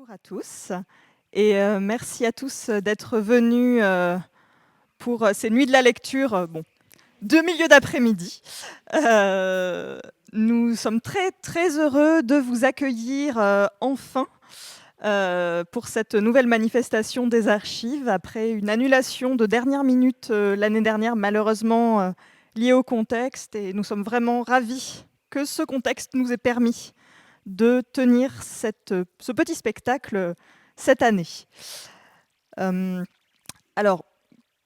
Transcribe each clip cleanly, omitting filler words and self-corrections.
Bonjour à tous et merci à tous d'être venus pour ces nuits de la lecture, de milieu d'après-midi. Nous sommes très, très heureux de vous accueillir enfin pour cette nouvelle manifestation des archives après une annulation de dernière minute l'année dernière, malheureusement liée au contexte. Et nous sommes vraiment ravis que ce contexte nous ait permis de tenir ce petit spectacle cette année. Alors,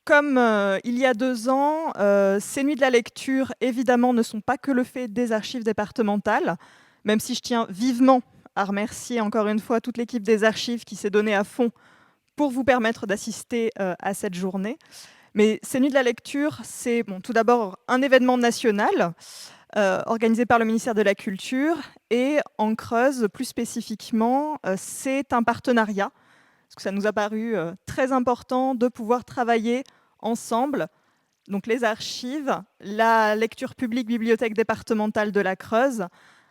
comme il y a 2 ans, ces nuits de la lecture, évidemment, ne sont pas que le fait des archives départementales, même si je tiens vivement à remercier encore une fois toute l'équipe des archives qui s'est donnée à fond pour vous permettre d'assister à cette journée. Mais ces nuits de la lecture, c'est tout d'abord un événement national organisé par le ministère de la Culture, et en Creuse, plus spécifiquement, c'est un partenariat, parce que ça nous a paru très important de pouvoir travailler ensemble, donc les archives, la lecture publique bibliothèque départementale de la Creuse,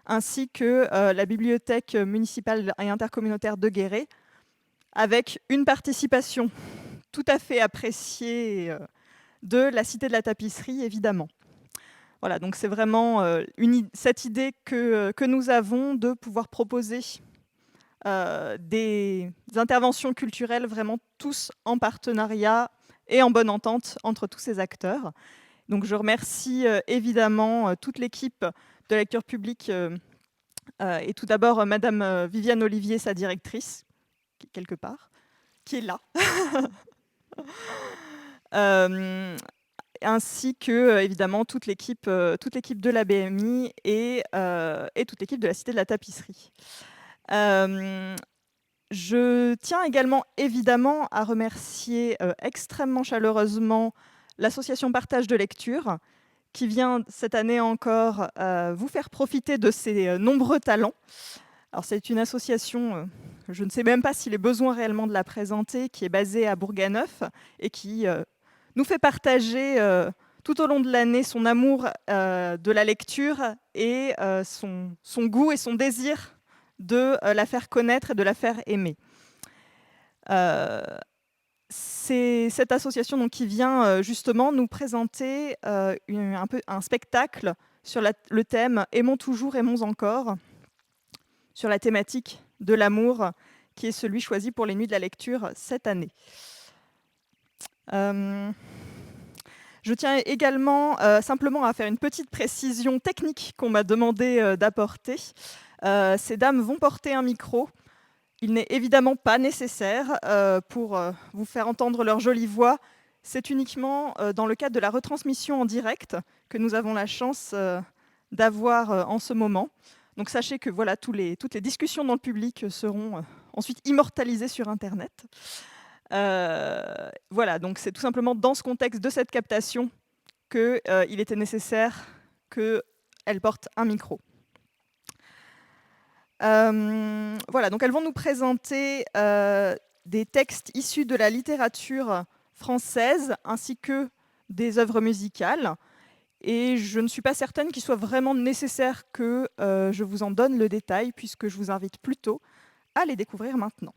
ainsi que la bibliothèque municipale et intercommunautaire de Guéret, avec une participation tout à fait appréciée de la Cité de la Tapisserie, évidemment. Voilà, donc c'est vraiment cette idée que nous avons de pouvoir proposer des interventions culturelles vraiment tous en partenariat et en bonne entente entre tous ces acteurs. Donc je remercie évidemment toute l'équipe de lecture publique et tout d'abord Madame Viviane Olivier, sa directrice, qui est quelque part, qui est là. Ainsi que évidemment toute l'équipe de la BMI et toute l'équipe de la Cité de la Tapisserie. Je tiens également évidemment à remercier extrêmement chaleureusement l'association Partage de lecture, qui vient cette année encore vous faire profiter de ses nombreux talents. Alors c'est une association, je ne sais même pas s'il est besoin réellement de la présenter, qui est basée à Bourganeuf et qui nous fait partager tout au long de l'année son amour de la lecture et son goût et son désir de la faire connaître et de la faire aimer. C'est cette association donc, qui vient justement nous présenter un spectacle sur le thème « Aimons toujours, aimons encore », sur la thématique de l'amour, qui est celui choisi pour les nuits de la lecture cette année. Je tiens également simplement à faire une petite précision technique qu'on m'a demandé d'apporter. Ces dames vont porter un micro. Il n'est évidemment pas nécessaire pour vous faire entendre leur jolie voix. C'est uniquement dans le cadre de la retransmission en direct que nous avons la chance d'avoir en ce moment. Donc sachez que voilà, toutes les discussions dans le public seront ensuite immortalisées sur Internet. Voilà, donc c'est tout simplement dans ce contexte de cette captation qu'il était nécessaire qu'elle porte un micro. Voilà, donc elles vont nous présenter des textes issus de la littérature française ainsi que des œuvres musicales. Et je ne suis pas certaine qu'il soit vraiment nécessaire que je vous en donne le détail, puisque je vous invite plutôt à les découvrir maintenant.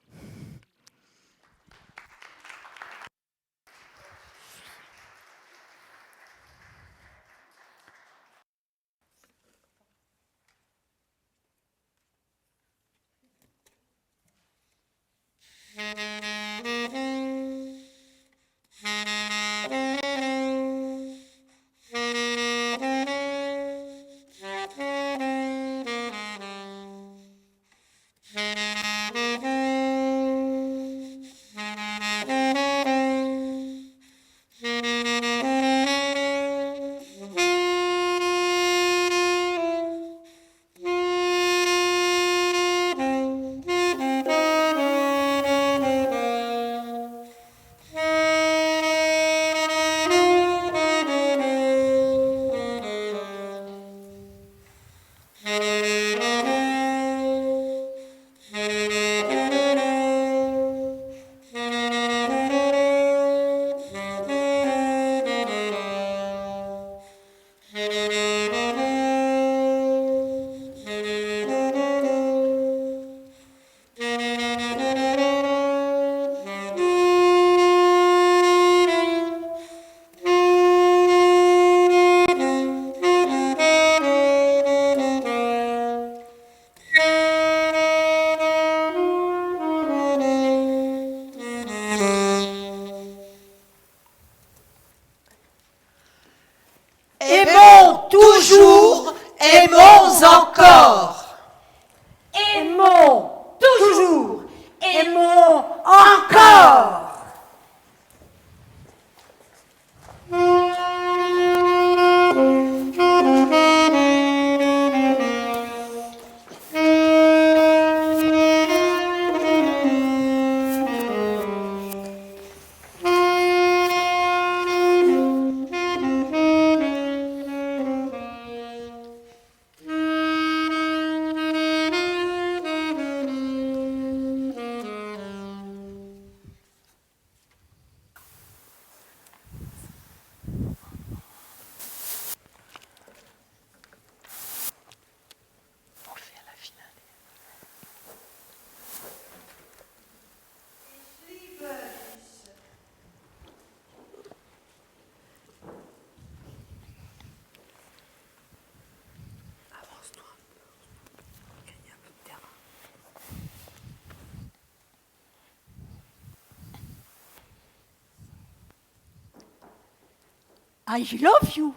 I love you.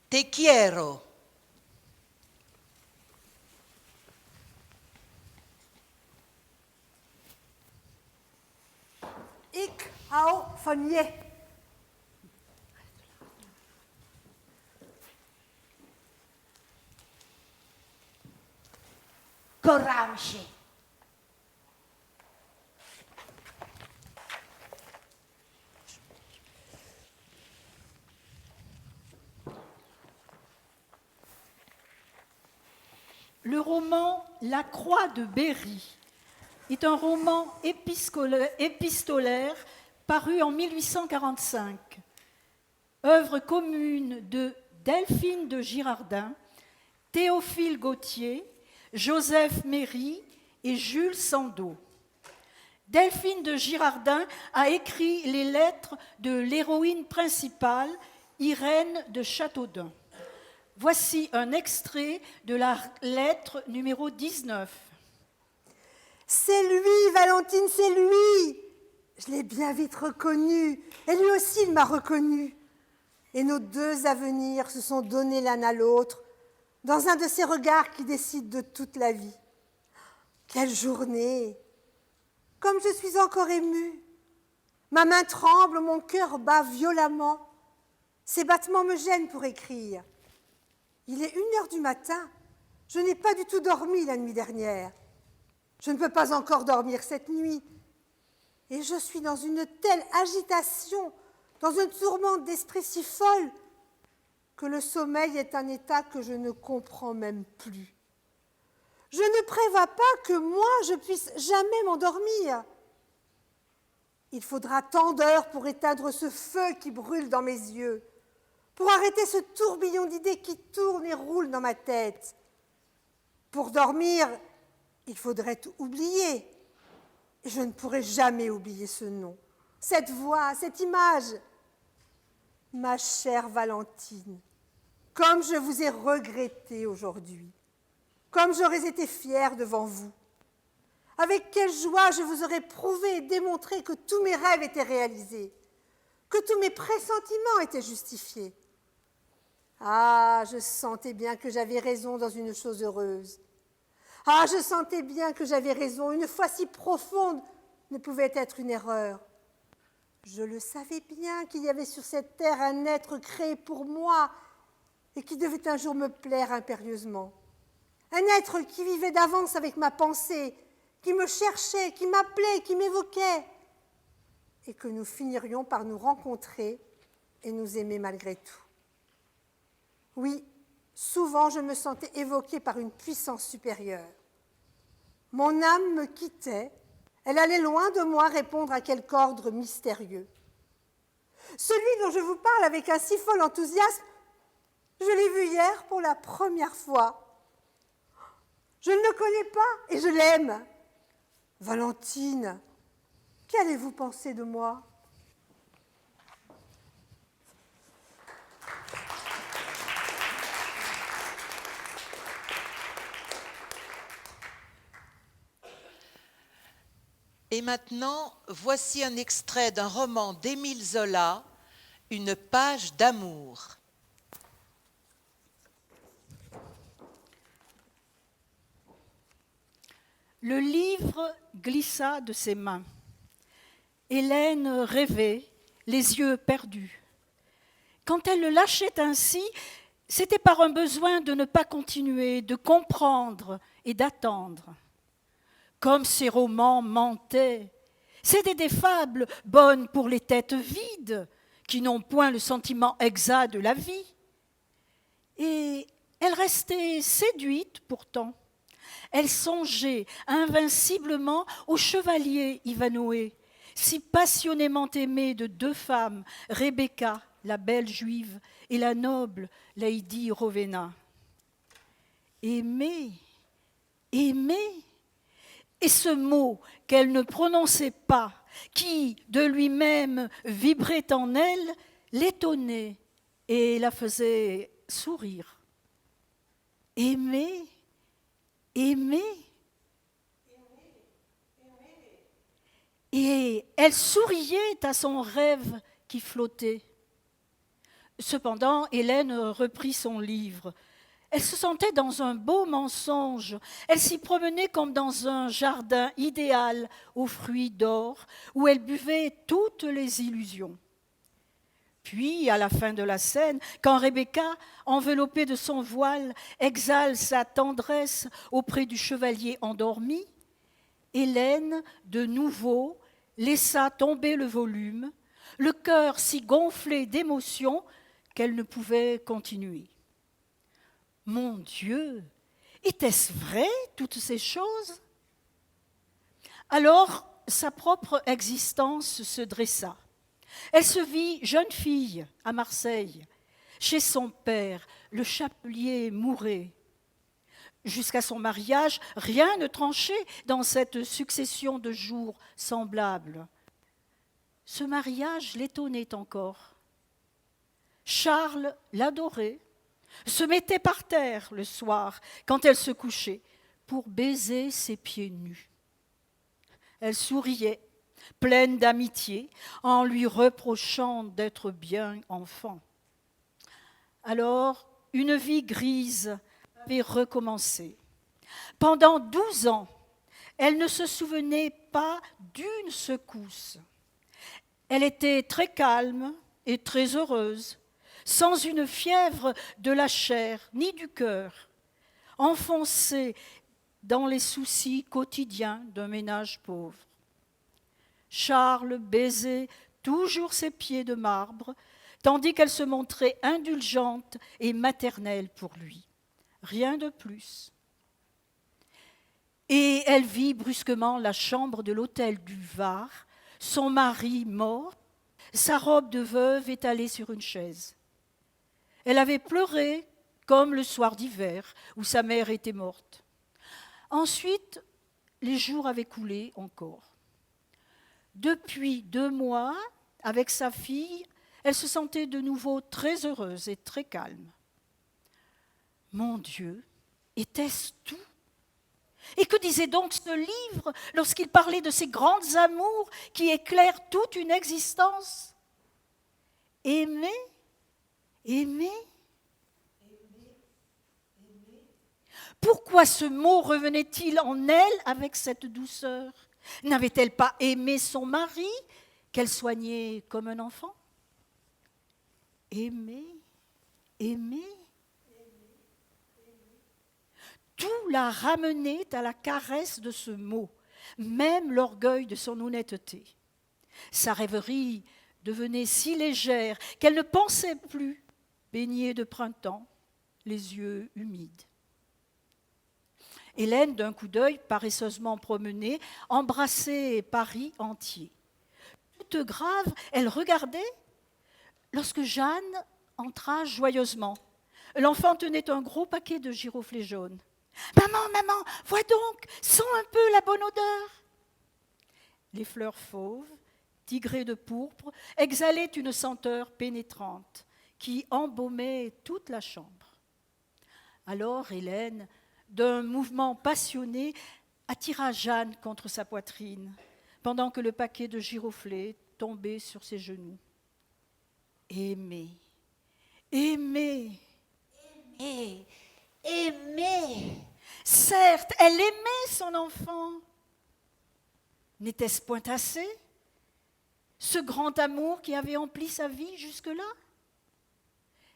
Te quiero. Ik hou van je. Courage. Le roman La Croix de Berry est un roman épistolaire paru en 1845, œuvre commune de Delphine de Girardin, Théophile Gautier, Joseph Méry et Jules Sandeau. Delphine de Girardin a écrit les lettres de l'héroïne principale, Irène de Châteaudun. Voici un extrait de la lettre numéro 19. C'est lui, Valentine, c'est lui. Je l'ai bien vite reconnu, et lui aussi il m'a reconnu. Et nos deux avenirs se sont donnés l'un à l'autre dans un de ces regards qui décident de toute la vie. Quelle journée! Comme je suis encore émue. Ma main tremble, mon cœur bat violemment. Ces battements me gênent pour écrire. Il est 1h du matin. Je n'ai pas du tout dormi la nuit dernière. Je ne peux pas encore dormir cette nuit. Et je suis dans une telle agitation, dans une tourmente d'esprit si folle, que le sommeil est un état que je ne comprends même plus. Je ne prévois pas que moi, je puisse jamais m'endormir. Il faudra tant d'heures pour éteindre ce feu qui brûle dans mes yeux, pour arrêter ce tourbillon d'idées qui tourne et roule dans ma tête. Pour dormir, il faudrait tout oublier. Et je ne pourrai jamais oublier ce nom, cette voix, cette image. Ma chère Valentine, comme je vous ai regretté aujourd'hui, comme j'aurais été fière devant vous. Avec quelle joie je vous aurais prouvé et démontré que tous mes rêves étaient réalisés, que tous mes pressentiments étaient justifiés. Ah, je sentais bien que j'avais raison dans une chose heureuse. Ah, je sentais bien que j'avais raison, une foi si profonde ne pouvait être une erreur. Je le savais bien qu'il y avait sur cette terre un être créé pour moi et qui devait un jour me plaire impérieusement. Un être qui vivait d'avance avec ma pensée, qui me cherchait, qui m'appelait, qui m'évoquait, et que nous finirions par nous rencontrer et nous aimer malgré tout. Oui, souvent je me sentais évoquée par une puissance supérieure. Mon âme me quittait, elle allait loin de moi répondre à quelque ordre mystérieux. Celui dont je vous parle avec un si fol enthousiasme, je l'ai vu hier pour la première fois. Je ne le connais pas et je l'aime. Valentine, qu'allez-vous penser de moi ? Et maintenant, voici un extrait d'un roman d'Émile Zola, Une page d'amour. Le livre glissa de ses mains. Hélène rêvait, les yeux perdus. Quand elle le lâchait ainsi, c'était par un besoin de ne pas continuer, de comprendre et d'attendre. Comme ces romans mentaient, c'étaient des fables bonnes pour les têtes vides, qui n'ont point le sentiment exact de la vie. Et elle restait séduite pourtant. Elle songeait invinciblement au chevalier Ivanhoé, si passionnément aimé de deux femmes, Rebecca, la belle juive, et la noble Lady Rowena. Aimer, aimer, Et ce mot qu'elle ne prononçait pas, qui de lui-même vibrait en elle, l'étonnait et la faisait sourire. Aimer, aimer. Et elle souriait à son rêve qui flottait. Cependant, Hélène reprit son livre. Elle se sentait dans un beau mensonge. Elle s'y promenait comme dans un jardin idéal aux fruits d'or, où elle buvait toutes les illusions. Puis, à la fin de la scène, quand Rebecca, enveloppée de son voile, exhale sa tendresse auprès du chevalier endormi, Hélène, de nouveau, laissa tomber le volume, le cœur si gonflé d'émotion qu'elle ne pouvait continuer. Mon Dieu, était-ce vrai, toutes ces choses? Alors, sa propre existence se dressa. Elle se vit jeune fille à Marseille, chez son père, le chapelier Mouret. Jusqu'à son mariage, rien ne tranchait dans cette succession de jours semblables. Ce mariage l'étonnait encore. Charles l'adorait, se mettait par terre le soir, quand elle se couchait, pour baiser ses pieds nus. Elle souriait, pleine d'amitié, en lui reprochant d'être bien enfant. Alors, une vie grise avait recommencé. Pendant 12 ans, elle ne se souvenait pas d'une secousse. Elle était très calme et très heureuse, sans une fièvre de la chair ni du cœur, enfoncée dans les soucis quotidiens d'un ménage pauvre. Charles baisait toujours ses pieds de marbre, tandis qu'elle se montrait indulgente et maternelle pour lui. Rien de plus. Et elle vit brusquement la chambre de l'hôtel du Var, son mari mort, sa robe de veuve étalée sur une chaise. Elle avait pleuré comme le soir d'hiver où sa mère était morte. Ensuite, les jours avaient coulé encore. Depuis 2 mois, avec sa fille, elle se sentait de nouveau très heureuse et très calme. Mon Dieu, était-ce tout? Et que disait donc ce livre lorsqu'il parlait de ces grands amours qui éclairent toute une existence? Aimer, aimer. Pourquoi ce mot revenait-il en elle avec cette douceur? N'avait-elle pas aimé son mari, qu'elle soignait comme un enfant? Aimer, aimer. Tout la ramenait à la caresse de ce mot, même l'orgueil de son honnêteté. Sa rêverie devenait si légère qu'elle ne pensait plus, baignée de printemps, les yeux humides. Hélène, d'un coup d'œil paresseusement promenée, embrassait Paris entier. Toute grave, elle regardait lorsque Jeanne entra joyeusement. L'enfant tenait un gros paquet de giroflées jaunes. « Maman, maman, vois donc, sens un peu la bonne odeur !» Les fleurs fauves, tigrées de pourpre, exhalaient une senteur pénétrante qui embaumait toute la chambre. Alors Hélène, d'un mouvement passionné, attira Jeanne contre sa poitrine, pendant que le paquet de giroflées tombait sur ses genoux. Aimer, aimer, aimer, aimer. Certes, elle aimait son enfant. N'était-ce point assez? Ce grand amour qui avait empli sa vie jusque-là?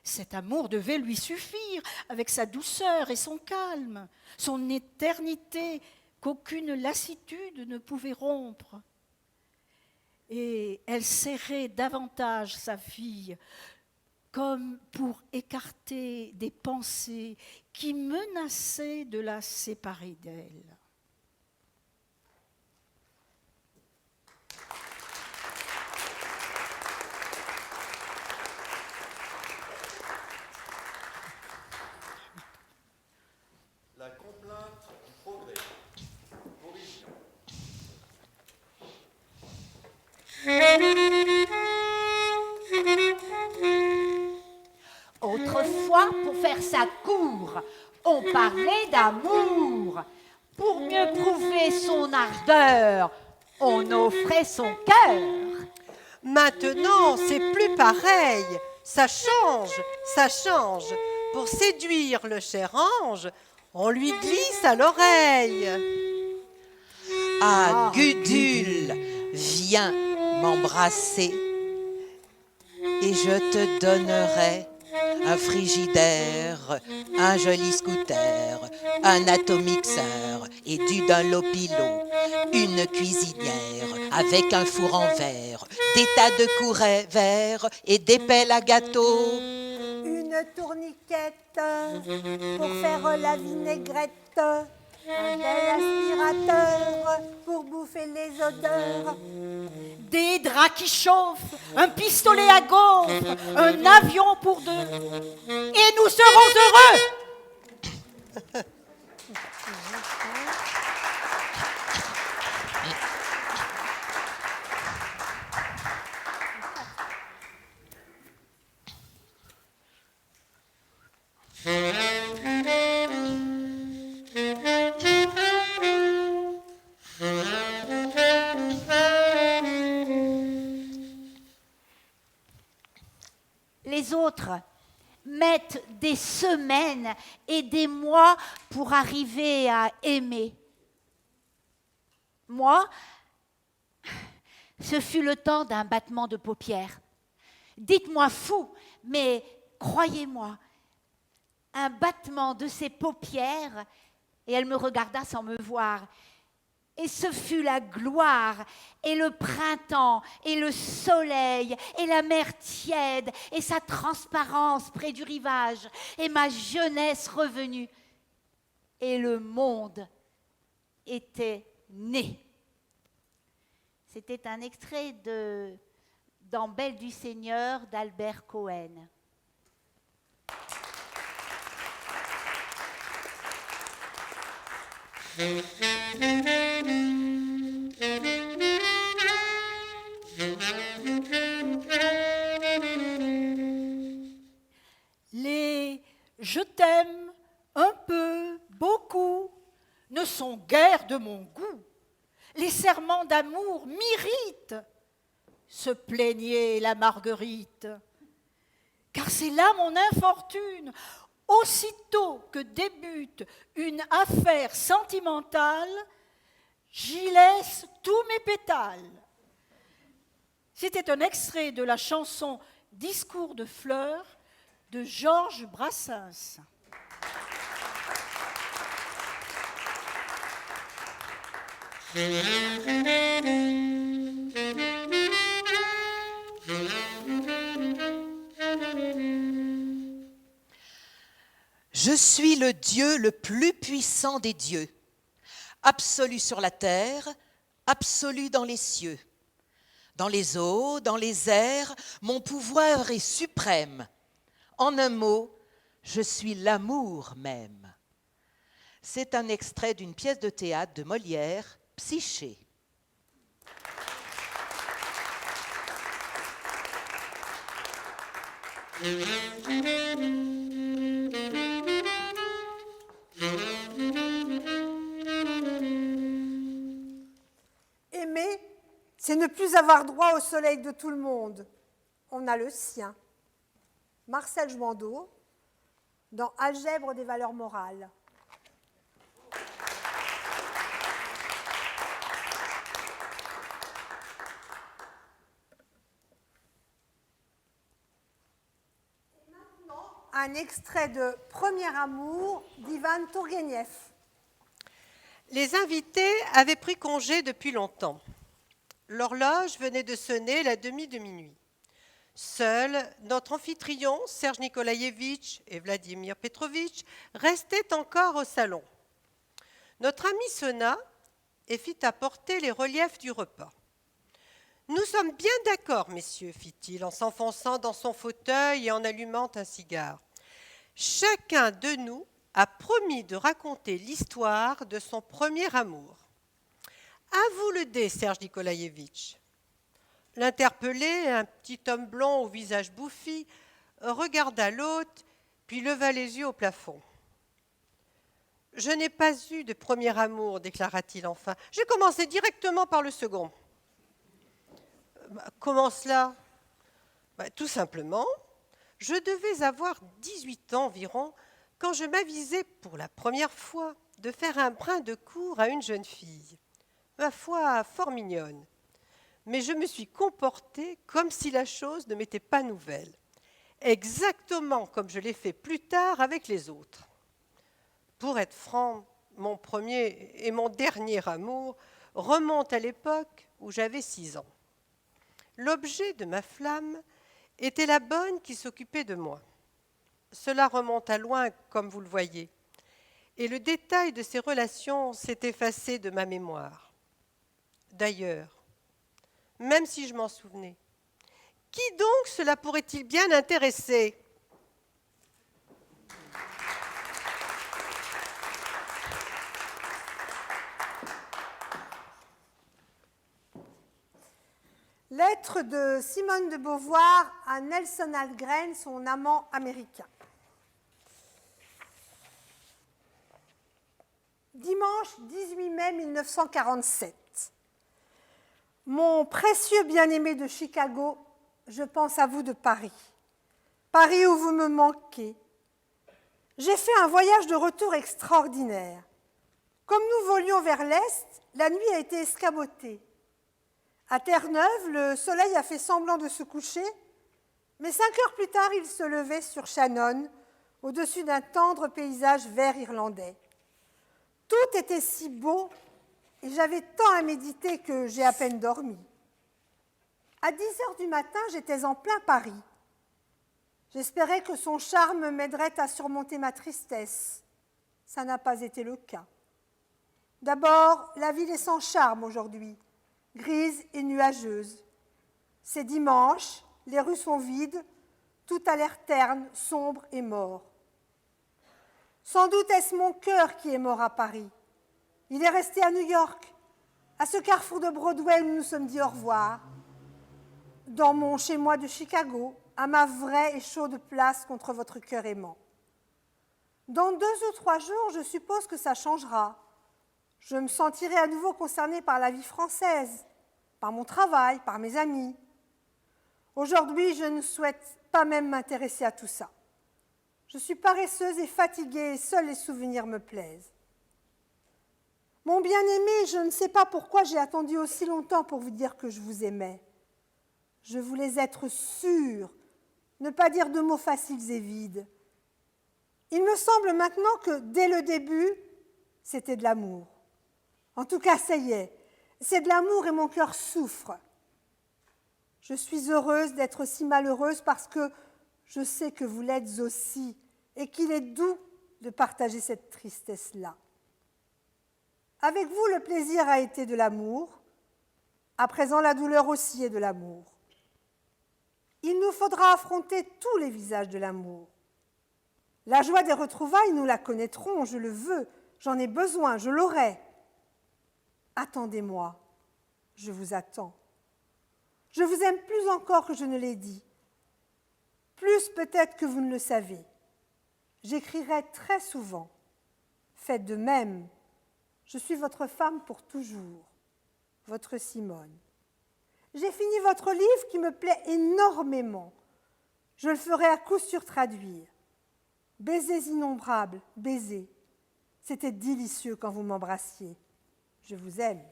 Cet amour devait lui suffire, avec sa douceur et son calme, son éternité qu'aucune lassitude ne pouvait rompre. Et elle serrait davantage sa fille, comme pour écarter des pensées qui menaçaient de la séparer d'elle. La complainte du progrès. Origine. soir pour faire sa cour. On parlait d'amour. Pour mieux prouver son ardeur, on offrait son cœur. Maintenant, c'est plus pareil. Ça change, ça change. Pour séduire le cher ange, on lui glisse à l'oreille. Ah, Gudule, viens m'embrasser et je te donnerai un frigidaire, un joli scooter, un atomixeur et du Dunlopilo, une cuisinière avec un four en verre, des tas de courets verts et des pelles à gâteau. Une tourniquette pour faire la vinaigrette. Un bel aspirateur pour bouffer les odeurs. Des draps qui chauffent, un pistolet à gaufres, un avion pour deux. Et nous serons heureux. Les autres mettent des semaines et des mois pour arriver à aimer. Moi, ce fut le temps d'un battement de paupières. Dites-moi fou, mais croyez-moi, un battement de ses paupières, et elle me regarda sans me voir. Et ce fut la gloire, et le printemps, et le soleil, et la mer tiède, et sa transparence près du rivage, et ma jeunesse revenue. Et le monde était né. C'était un extrait dans Belle du Seigneur d'Albert Cohen. Les « je t'aime » un peu, beaucoup, ne sont guère de mon goût. Les serments d'amour m'irritent, se plaignait la Marguerite. Car c'est là mon infortune. Aussitôt que débute une affaire sentimentale, j'y laisse tous mes pétales. C'était un extrait de la chanson « Discours de fleurs » de Georges Brassens. Je suis le Dieu le plus puissant des dieux, absolu sur la terre, absolu dans les cieux. Dans les eaux, dans les airs, mon pouvoir est suprême. En un mot, je suis l'amour même. C'est un extrait d'une pièce de théâtre de Molière, Psyché. Aimer, c'est ne plus avoir droit au soleil de tout le monde. On a le sien. Marcel Jouandeau, dans Algèbre des valeurs morales. Et maintenant, un extrait de Premier amour d'Ivan Tourguenieff. Les invités avaient pris congé depuis longtemps. L'horloge venait de sonner la demie de minuit. Seuls notre amphitryon, Serge Nikolaïevitch et Vladimir Petrovitch, restaient encore au salon. Notre ami sonna et fit apporter les reliefs du repas. « Nous sommes bien d'accord, messieurs, fit-il en s'enfonçant dans son fauteuil et en allumant un cigare. Chacun de nous a promis de raconter l'histoire de son premier amour. À vous le dé, Serge Nikolaïevitch. » L'interpellé, un petit homme blond au visage bouffi, regarda l'hôte puis leva les yeux au plafond. « Je n'ai pas eu de premier amour, déclara-t-il enfin. J'ai commencé directement par le second. » Comment cela ? Tout simplement, je devais avoir 18 ans environ quand je m'avisai pour la première fois de faire un brin de cour à une jeune fille. Ma foi, fort mignonne. Mais je me suis comportée comme si la chose ne m'était pas nouvelle, exactement comme je l'ai fait plus tard avec les autres. Pour être franc, mon premier et mon dernier amour remonte à l'époque où j'avais 6 ans. L'objet de ma flamme était la bonne qui s'occupait de moi. Cela remonte à loin, comme vous le voyez, et le détail de ces relations s'est effacé de ma mémoire. D'ailleurs, même si je m'en souvenais, qui donc cela pourrait-il bien intéresser ? Lettre de Simone de Beauvoir à Nelson Algren, son amant américain. Dimanche 18 mai 1947. Mon précieux bien-aimé de Chicago, je pense à vous de Paris. Paris où vous me manquez. J'ai fait un voyage de retour extraordinaire. Comme nous volions vers l'est, la nuit a été escamotée. À Terre-Neuve, le soleil a fait semblant de se coucher, mais 5 heures plus tard, il se levait sur Shannon, au-dessus d'un tendre paysage vert irlandais. Tout était si beau, et j'avais tant à méditer que j'ai à peine dormi. À 10 heures du matin, j'étais en plein Paris. J'espérais que son charme m'aiderait à surmonter ma tristesse. Ça n'a pas été le cas. D'abord, la ville est sans charme aujourd'hui, grise et nuageuse. C'est dimanche, les rues sont vides, tout a l'air terne, sombre et mort. Sans doute est-ce mon cœur qui est mort à Paris. Il est resté à New York, à ce carrefour de Broadway où nous nous sommes dit au revoir, dans mon chez-moi de Chicago, à ma vraie et chaude place contre votre cœur aimant. Dans 2 ou 3 jours, je suppose que ça changera. Je me sentirai à nouveau concernée par la vie française, par mon travail, par mes amis. Aujourd'hui, je ne souhaite pas même m'intéresser à tout ça. Je suis paresseuse et fatiguée et seuls les souvenirs me plaisent. Mon bien-aimé, je ne sais pas pourquoi j'ai attendu aussi longtemps pour vous dire que je vous aimais. Je voulais être sûre, ne pas dire de mots faciles et vides. Il me semble maintenant que dès le début, c'était de l'amour. En tout cas, ça y est, c'est de l'amour et mon cœur souffre. Je suis heureuse d'être si malheureuse parce que je sais que vous l'êtes aussi et qu'il est doux de partager cette tristesse-là. Avec vous, le plaisir a été de l'amour. À présent, la douleur aussi est de l'amour. Il nous faudra affronter tous les visages de l'amour. La joie des retrouvailles, nous la connaîtrons, je le veux, j'en ai besoin, je l'aurai. Attendez-moi, je vous attends. Je vous aime plus encore que je ne l'ai dit. Plus peut-être que vous ne le savez. J'écrirai très souvent. Faites de même. Je suis votre femme pour toujours. Votre Simone. J'ai fini votre livre qui me plaît énormément. Je le ferai à coup sûr traduire. Baisers innombrables, baisers. C'était délicieux quand vous m'embrassiez. Je vous aime.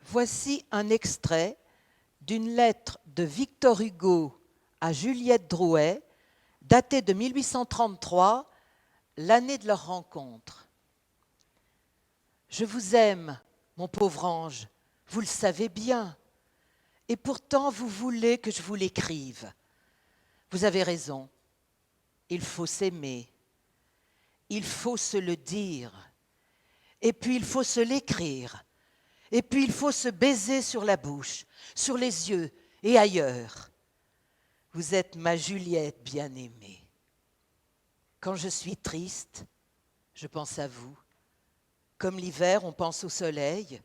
Voici un extrait d'une lettre de Victor Hugo à Juliette Drouet, datée de 1833, l'année de leur rencontre. Je vous aime, mon pauvre ange, vous le savez bien, et pourtant vous voulez que je vous l'écrive. Vous avez raison, il faut s'aimer, il faut se le dire, et puis il faut se l'écrire, et puis il faut se baiser sur la bouche, sur les yeux et ailleurs. Vous êtes ma Juliette bien-aimée. Quand je suis triste, je pense à vous. Comme l'hiver, on pense au soleil.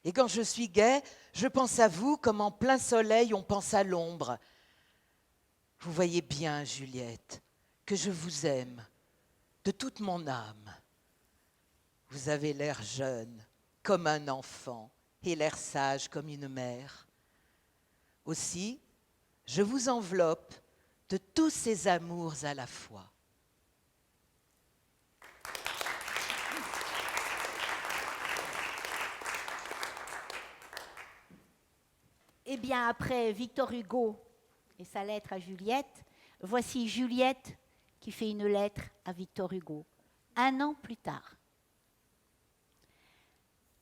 Et quand je suis gaie, je pense à vous comme en plein soleil, on pense à l'ombre. Vous voyez bien, Juliette, que je vous aime de toute mon âme. Vous avez l'air jeune, comme un enfant, et l'air sage comme une mère. Aussi, je vous enveloppe de tous ces amours à la fois. Eh bien, après Victor Hugo et sa lettre à Juliette, voici Juliette qui fait une lettre à Victor Hugo, 1 an plus tard.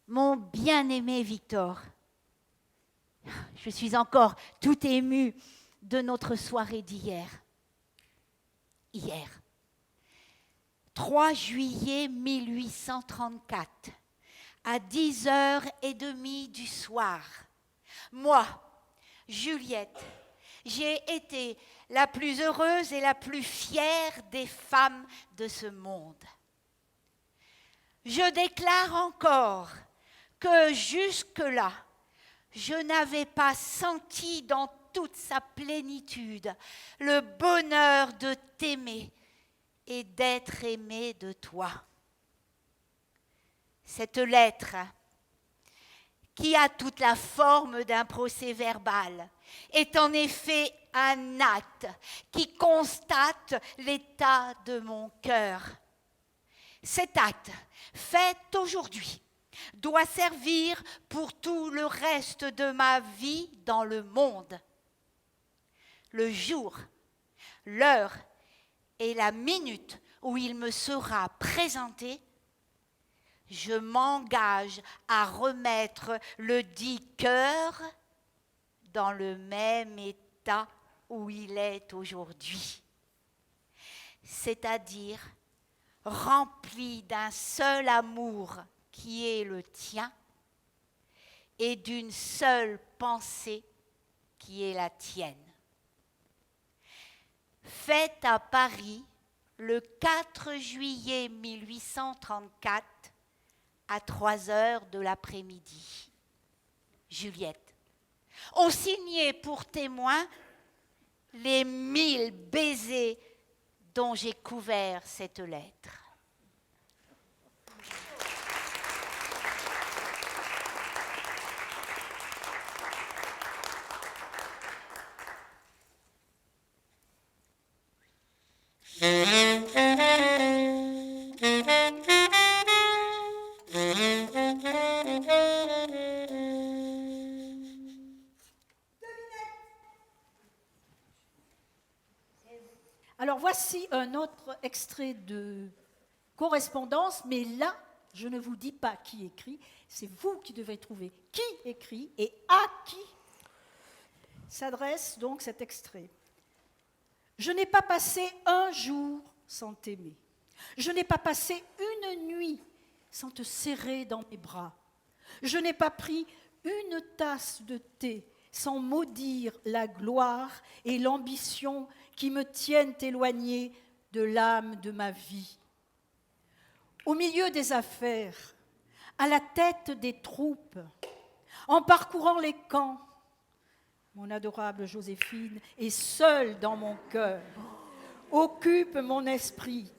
Mon bien-aimé Victor, je suis encore tout émue de notre soirée d'hier. Hier, 3 juillet 1834, à 10h30 du soir. Moi, Juliette, j'ai été la plus heureuse et la plus fière des femmes de ce monde. Je déclare encore que jusque-là, je n'avais pas senti dans toute sa plénitude le bonheur de t'aimer et d'être aimé de toi. Cette lettre, qui a toute la forme d'un procès-verbal, est en effet un acte qui constate l'état de mon cœur. Cet acte, fait aujourd'hui, doit servir pour tout le reste de ma vie dans le monde. Le jour, l'heure et la minute où il me sera présenté, je m'engage à remettre le dit cœur dans le même état où il est aujourd'hui, c'est-à-dire rempli d'un seul amour qui est le tien et d'une seule pensée qui est la tienne. Faite à Paris le 4 juillet 1834 à 3h de l'après-midi. Juliette, ont signé pour témoin les 1000 baisers dont j'ai couvert cette lettre. Alors voici un autre extrait de correspondance, mais là, je ne vous dis pas qui écrit, c'est vous qui devez trouver qui écrit et à qui s'adresse donc cet extrait. Je n'ai pas passé un jour sans t'aimer. Je n'ai pas passé une nuit sans te serrer dans mes bras. Je n'ai pas pris une tasse de thé sans maudire la gloire et l'ambition qui me tiennent éloignée de l'âme de ma vie. Au milieu des affaires, à la tête des troupes, en parcourant les camps, mon adorable Joséphine est seule dans mon cœur, occupe mon esprit,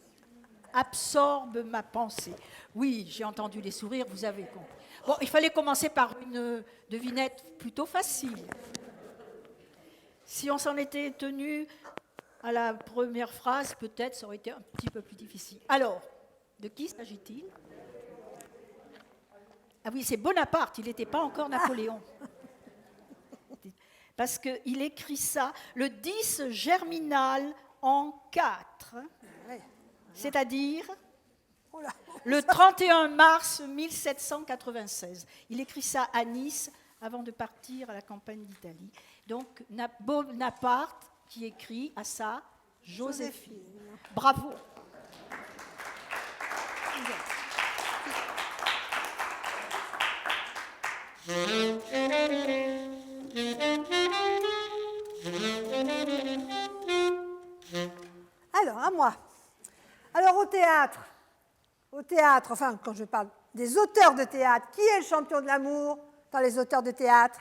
absorbe ma pensée. Oui, j'ai entendu les sourires, vous avez compris. Bon, il fallait commencer par une devinette plutôt facile. Si on s'en était tenu à la première phrase, peut-être ça aurait été un petit peu plus difficile. Alors, de qui s'agit-il? Ah oui, c'est Bonaparte, il n'était pas encore Napoléon. Parce qu'il écrit ça le 10 germinal en 4, c'est-à-dire le 31 mars 1796. Il écrit ça à Nice avant de partir à la campagne d'Italie. Donc Bonaparte qui écrit à sa Joséphine. Bravo. Alors, à moi. Alors, au théâtre, au théâtre, enfin, quand je parle des auteurs de théâtre, qui est le champion de l'amour dans les auteurs de théâtre?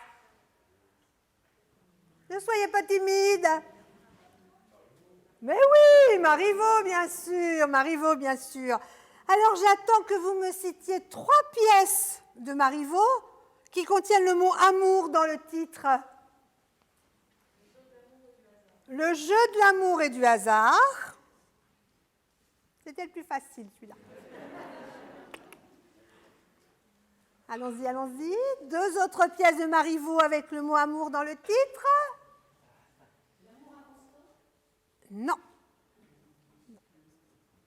Ne soyez pas timide. Mais oui, Marivaux, bien sûr, Marivaux, bien sûr. Alors j'attends que vous me citiez 3 pièces de Marivaux qui contiennent le mot amour dans le titre. Le jeu de l'amour et du hasard. C'était le plus facile, celui-là. Allons-y, allons-y. 2 autres pièces de Marivaux avec le mot amour dans le titre. Non.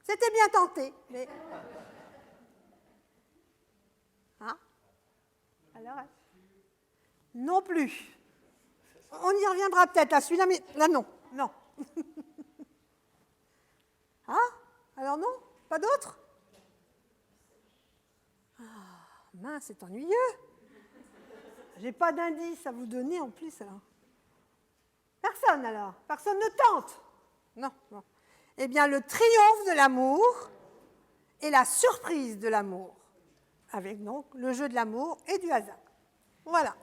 C'était bien tenté, mais... Hein? Alors, non plus. On y reviendra peut-être à celui-là, mais là, non. Non. Ah? Alors non? Pas d'autres? Ah, mince, c'est ennuyeux. J'ai pas d'indice à vous donner en plus, alors. Personne, alors? Personne ne tente? Non, non. Eh bien, le triomphe de l'amour et la surprise de l'amour, avec donc le jeu de l'amour et du hasard. Voilà.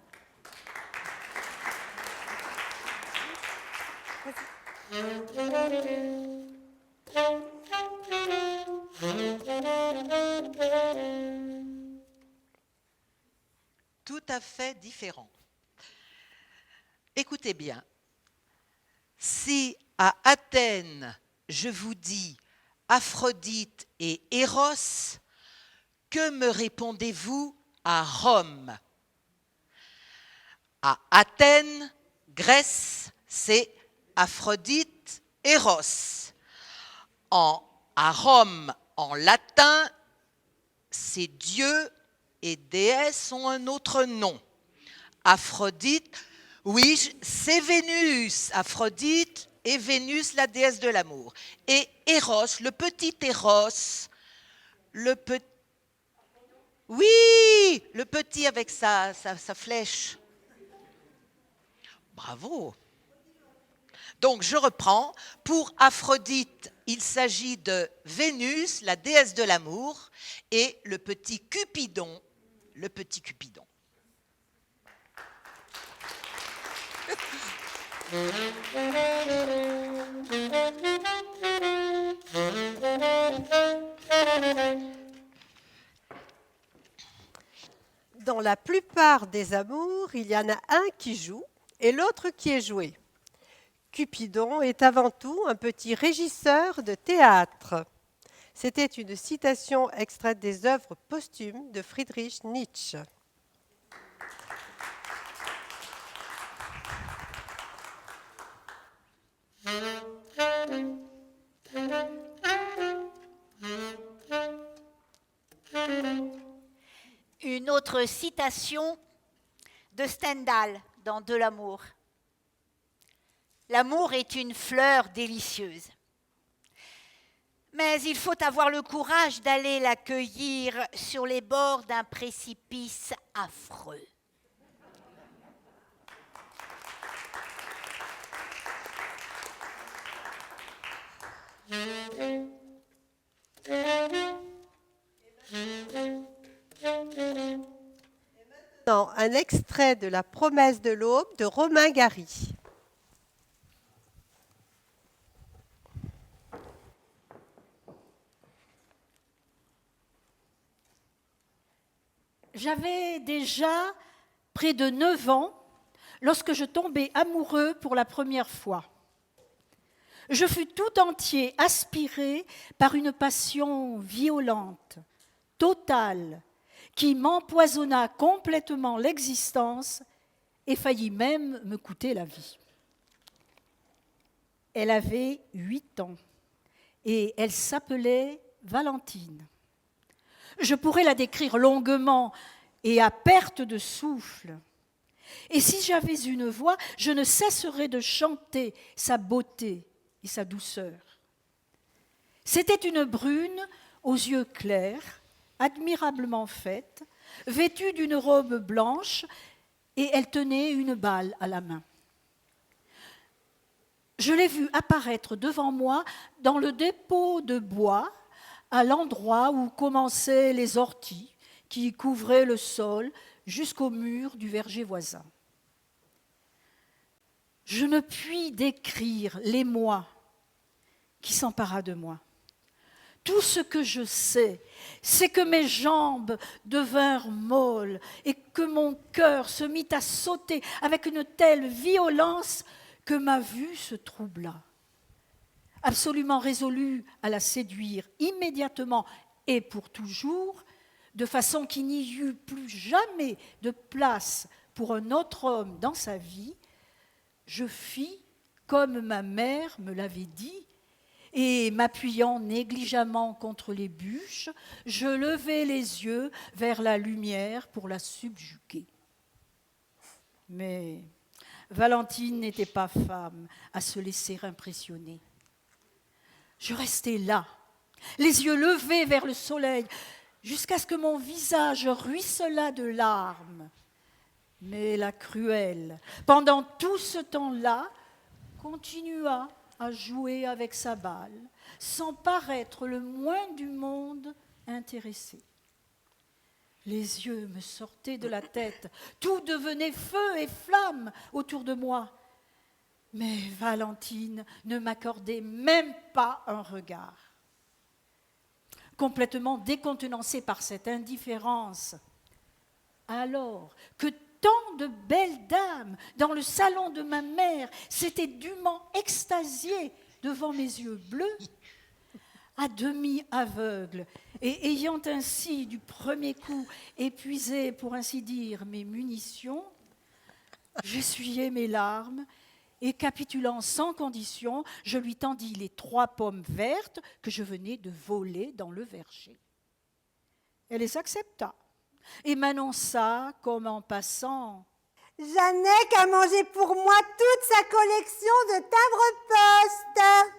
Tout à fait différent. Écoutez bien. Si à Athènes, je vous dis Aphrodite et Eros, que me répondez-vous à Rome? À Athènes, Grèce, c'est Aphrodite, Eros. À Rome, en latin, ces dieux et déesses ont un autre nom. Aphrodite, oui, c'est Vénus. Aphrodite et Vénus, la déesse de l'amour. Et Eros, le petit Eros, oui, le petit avec sa flèche. Bravo. Donc, je reprends. Pour Aphrodite, il s'agit de Vénus, la déesse de l'amour, et le petit Cupidon, le petit Cupidon. Dans la plupart des amours, il y en a un qui joue et l'autre qui est joué. Cupidon est avant tout un petit régisseur de théâtre. C'était une citation extraite des œuvres posthumes de Friedrich Nietzsche. Une autre citation de Stendhal dans De l'amour. L'amour est une fleur délicieuse. Mais il faut avoir le courage d'aller la cueillir sur les bords d'un précipice affreux. Maintenant, un extrait de La promesse de l'aube de Romain Gary. J'avais déjà près de 9 ans lorsque je tombai amoureux pour la première fois. Je fus tout entier aspiré par une passion violente, totale, qui m'empoisonna complètement l'existence et faillit même me coûter la vie. Elle avait 8 ans et elle s'appelait Valentine. Je pourrais la décrire longuement et à perte de souffle. Et si j'avais une voix, je ne cesserais de chanter sa beauté et sa douceur. C'était une brune aux yeux clairs, admirablement faite, vêtue d'une robe blanche, et elle tenait une balle à la main. Je l'ai vue apparaître devant moi dans le dépôt de bois à l'endroit où commençaient les orties qui couvraient le sol jusqu'au mur du verger voisin. Je ne puis décrire l'émoi qui s'empara de moi. Tout ce que je sais, c'est que mes jambes devinrent molles et que mon cœur se mit à sauter avec une telle violence que ma vue se troubla. Absolument résolu à la séduire immédiatement et pour toujours, de façon qu'il n'y eût plus jamais de place pour un autre homme dans sa vie, je fis comme ma mère me l'avait dit, et m'appuyant négligemment contre les bûches, je levai les yeux vers la lumière pour la subjuguer. Mais Valentine n'était pas femme à se laisser impressionner. Je restai là, les yeux levés vers le soleil, jusqu'à ce que mon visage ruisselât de larmes. Mais la cruelle, pendant tout ce temps-là, continua à jouer avec sa balle, sans paraître le moins du monde intéressé. Les yeux me sortaient de la tête, tout devenait feu et flamme autour de moi. Mais Valentine ne m'accordait même pas un regard. Complètement décontenancée par cette indifférence, alors que tant de belles dames dans le salon de ma mère s'étaient dûment extasiées devant mes yeux bleus, à demi aveugle et ayant ainsi du premier coup épuisé, pour ainsi dire, mes munitions, j'essuyai mes larmes et capitulant sans condition, je lui tendis les 3 pommes vertes que je venais de voler dans le verger. Elle les accepta et m'annonça comme en passant « Jeannec a mangé pour moi toute sa collection de timbres-poste. »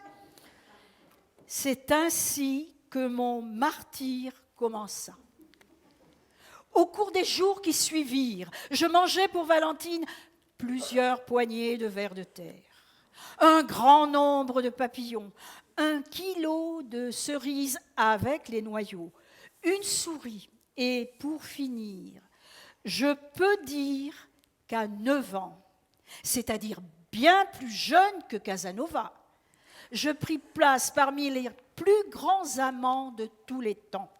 C'est ainsi que mon martyre commença. Au cours des jours qui suivirent, je mangeai pour Valentine plusieurs poignées de vers de terre, un grand nombre de papillons, 1 kilo de cerises avec les noyaux, une souris, et pour finir, je peux dire qu'à 9 ans, c'est-à-dire bien plus jeune que Casanova, je pris place parmi les plus grands amants de tous les temps,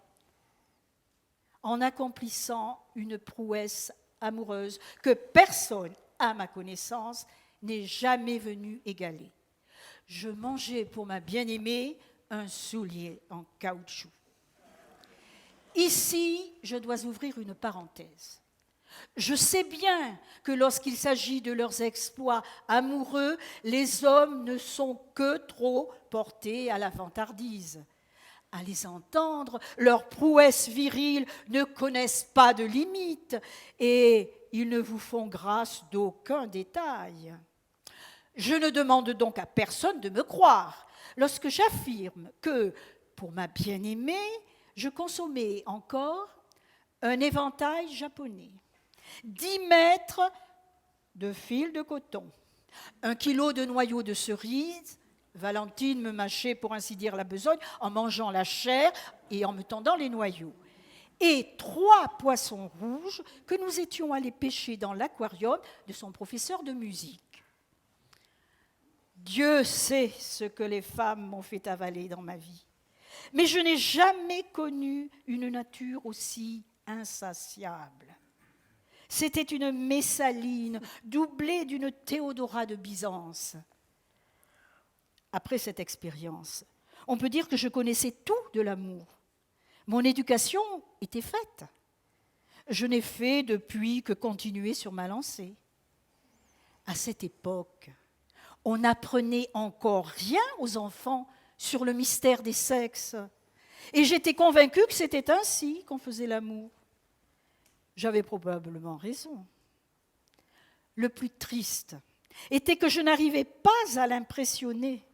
en accomplissant une prouesse amoureuse que personne, à ma connaissance, n'est jamais venu égaler. Je mangeai pour ma bien-aimée un soulier en caoutchouc. Ici, je dois ouvrir une parenthèse. Je sais bien que lorsqu'il s'agit de leurs exploits amoureux, les hommes ne sont que trop portés à la vantardise. À les entendre, leurs prouesses viriles ne connaissent pas de limites et ils ne vous font grâce d'aucun détail. Je ne demande donc à personne de me croire lorsque j'affirme que, pour ma bien-aimée, je consommais encore un éventail japonais, 10 mètres de fil de coton, 1 kilo de noyaux de cerises. Valentine me mâchait, pour ainsi dire, la besogne en mangeant la chair et en me tendant les noyaux. Et 3 poissons rouges que nous étions allés pêcher dans l'aquarium de son professeur de musique. Dieu sait ce que les femmes m'ont fait avaler dans ma vie. Mais je n'ai jamais connu une nature aussi insatiable. C'était une Messaline doublée d'une Théodora de Byzance. Après cette expérience, on peut dire que je connaissais tout de l'amour. Mon éducation était faite. Je n'ai fait depuis que continuer sur ma lancée. À cette époque, on n'apprenait encore rien aux enfants sur le mystère des sexes. Et j'étais convaincue que c'était ainsi qu'on faisait l'amour. J'avais probablement raison. Le plus triste était que je n'arrivais pas à l'impressionner.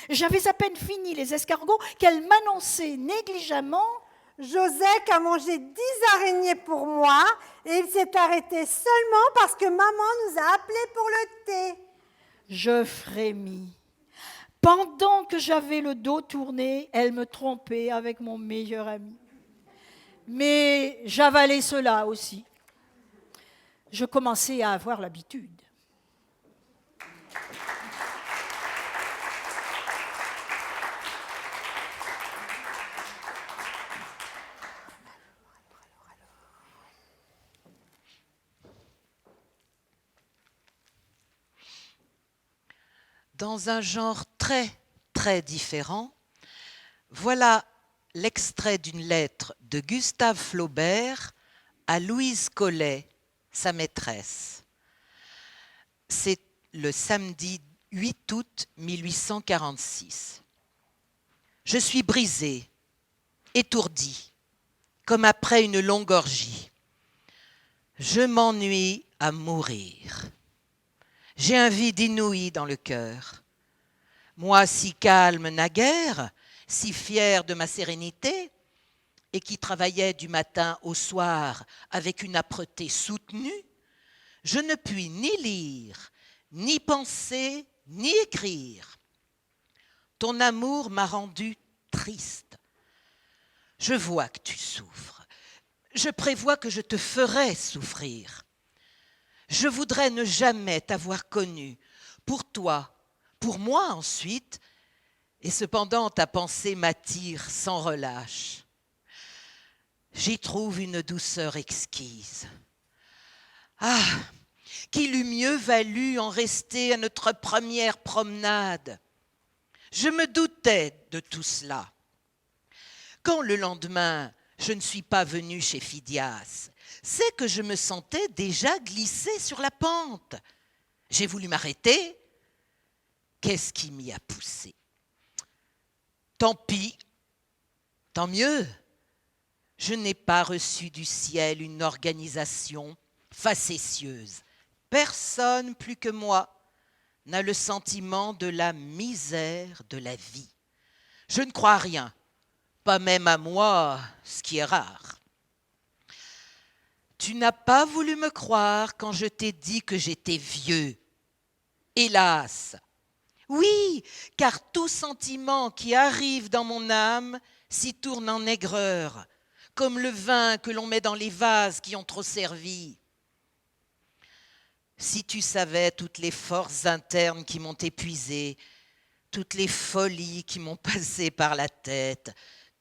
J'avais à peine fini les escargots qu'elle m'annonçait négligemment « Josec a mangé 10 araignées pour moi et il s'est arrêté seulement parce que maman nous a appelés pour le thé. » Je frémis. Pendant que j'avais le dos tourné, elle me trompait avec mon meilleur ami. Mais j'avalais cela aussi. Je commençais à avoir l'habitude. Dans un genre très, très différent, voilà l'extrait d'une lettre de Gustave Flaubert à Louise Collet, sa maîtresse. C'est le samedi 8 août 1846. Je suis brisée, étourdie, comme après une longue orgie. Je m'ennuie à mourir. J'ai un vide inouï dans le cœur. Moi, si calme naguère, si fière de ma sérénité, et qui travaillait du matin au soir avec une âpreté soutenue, je ne puis ni lire, ni penser, ni écrire. Ton amour m'a rendue triste. Je vois que tu souffres. Je prévois que je te ferai souffrir. Je voudrais ne jamais t'avoir connu, pour toi, pour moi ensuite, et cependant ta pensée m'attire sans relâche. J'y trouve une douceur exquise. Ah, qu'il eût mieux valu en rester à notre première promenade. Je me doutais de tout cela. Quand le lendemain, je ne suis pas venue chez Phidias, c'est que je me sentais déjà glissée sur la pente. J'ai voulu m'arrêter. Qu'est-ce qui m'y a poussé? Tant pis, tant mieux. Je n'ai pas reçu du ciel une organisation facétieuse. Personne plus que moi n'a le sentiment de la misère de la vie. Je ne crois à rien, pas même à moi, ce qui est rare. Tu n'as pas voulu me croire quand je t'ai dit que j'étais vieux. Hélas! Oui, car tout sentiment qui arrive dans mon âme s'y tourne en aigreur, comme le vin que l'on met dans les vases qui ont trop servi. Si tu savais toutes les forces internes qui m'ont épuisé, toutes les folies qui m'ont passé par la tête,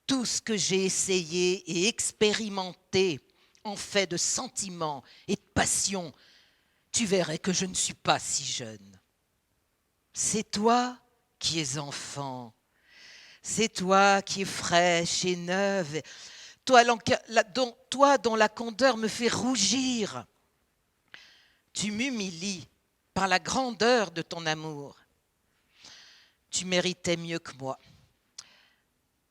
tout ce que j'ai essayé et expérimenté en fait de sentiments et de passions, tu verrais que je ne suis pas si jeune. C'est toi qui es enfant, c'est toi qui es fraîche et neuve, toi dont la candeur me fait rougir. Tu m'humilies par la grandeur de ton amour. Tu méritais mieux que moi,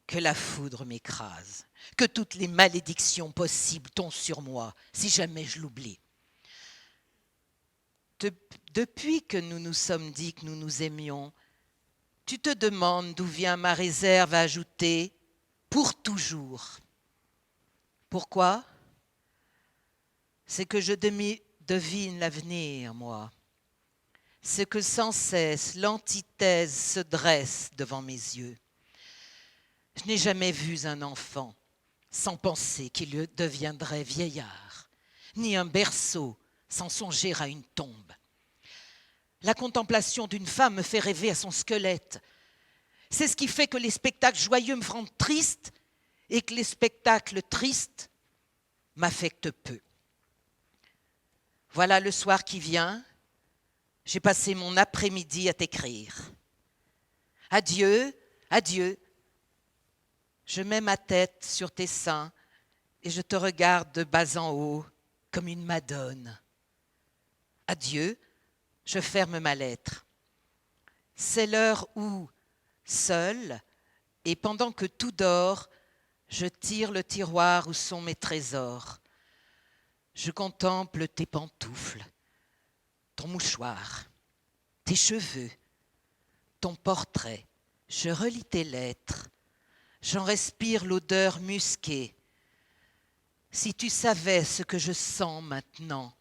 que la foudre m'écrase, que toutes les malédictions possibles tombent sur moi, si jamais je l'oublie. Depuis que nous nous sommes dit que nous nous aimions, tu te demandes d'où vient ma réserve à ajouter « pour toujours ». Pourquoi? C'est que je devine l'avenir, moi. C'est que sans cesse l'antithèse se dresse devant mes yeux. Je n'ai jamais vu un enfant sans penser qu'il deviendrait vieillard, ni un berceau sans songer à une tombe. La contemplation d'une femme me fait rêver à son squelette. C'est ce qui fait que les spectacles joyeux me rendent triste et que les spectacles tristes m'affectent peu. Voilà le soir qui vient, j'ai passé mon après-midi à t'écrire. Adieu, adieu. Je mets ma tête sur tes seins et je te regarde de bas en haut comme une madone. Adieu, je ferme ma lettre. C'est l'heure où, seule, et pendant que tout dort, je tire le tiroir où sont mes trésors. Je contemple tes pantoufles, ton mouchoir, tes cheveux, ton portrait. Je relis tes lettres. J'en respire l'odeur musquée. Si tu savais ce que je sens maintenant.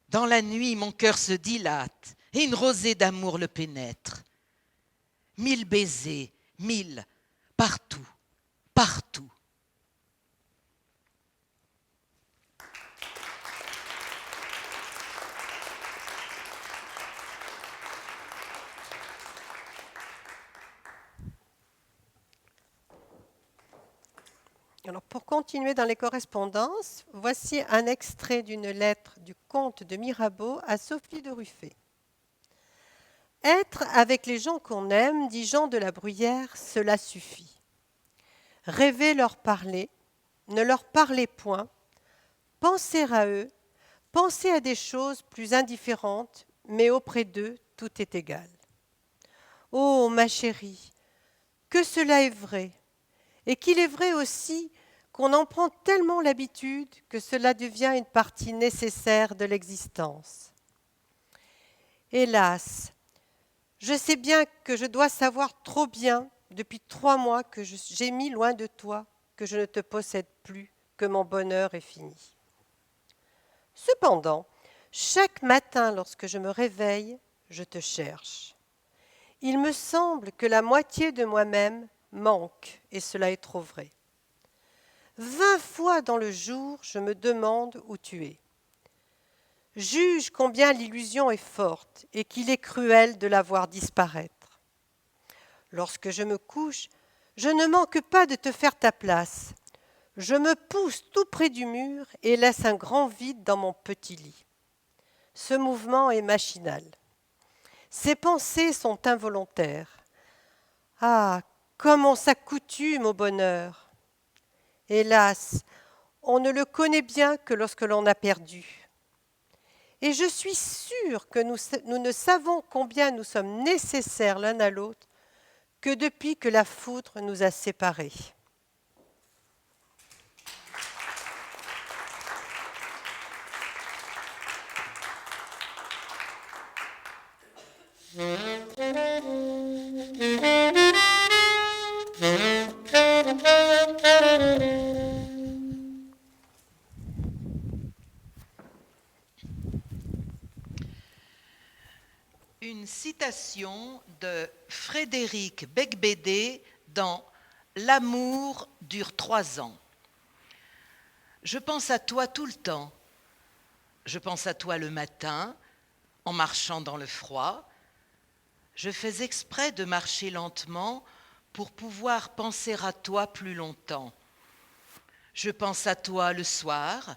Dans la nuit, mon cœur se dilate et une rosée d'amour le pénètre. 1000 baisers, 1000, partout, partout. Alors, pour continuer dans les correspondances, voici un extrait d'une lettre du comte de Mirabeau à Sophie de Ruffet. « Être avec les gens qu'on aime, dit Jean de la Bruyère, cela suffit. Rêver leur parler, ne leur parlez point, penser à eux, penser à des choses plus indifférentes, mais auprès d'eux, tout est égal. Oh, ma chérie, que cela est vrai, et qu'il est vrai aussi qu'on en prend tellement l'habitude que cela devient une partie nécessaire de l'existence. Hélas, je sais bien que je dois savoir trop bien, depuis 3 mois que j'ai mis loin de toi, que je ne te possède plus, que mon bonheur est fini. Cependant, chaque matin lorsque je me réveille, je te cherche. Il me semble que la moitié de moi-même manque, et cela est trop vrai. 20 fois dans le jour, je me demande où tu es. Juge combien l'illusion est forte et qu'il est cruel de la voir disparaître. Lorsque je me couche, je ne manque pas de te faire ta place. Je me pousse tout près du mur et laisse un grand vide dans mon petit lit. Ce mouvement est machinal. Ces pensées sont involontaires. Ah, comme on s'accoutume au bonheur. Hélas, on ne le connaît bien que lorsque l'on a perdu. Et je suis sûre que nous ne savons combien nous sommes nécessaires l'un à l'autre que depuis que la foudre nous a séparés. Une citation de Frédéric Beigbeder dans L'amour dure 3 ans. Je pense à toi tout le temps. Je pense à toi le matin, en marchant dans le froid. Je fais exprès de marcher lentement pour pouvoir penser à toi plus longtemps. Je pense à toi le soir,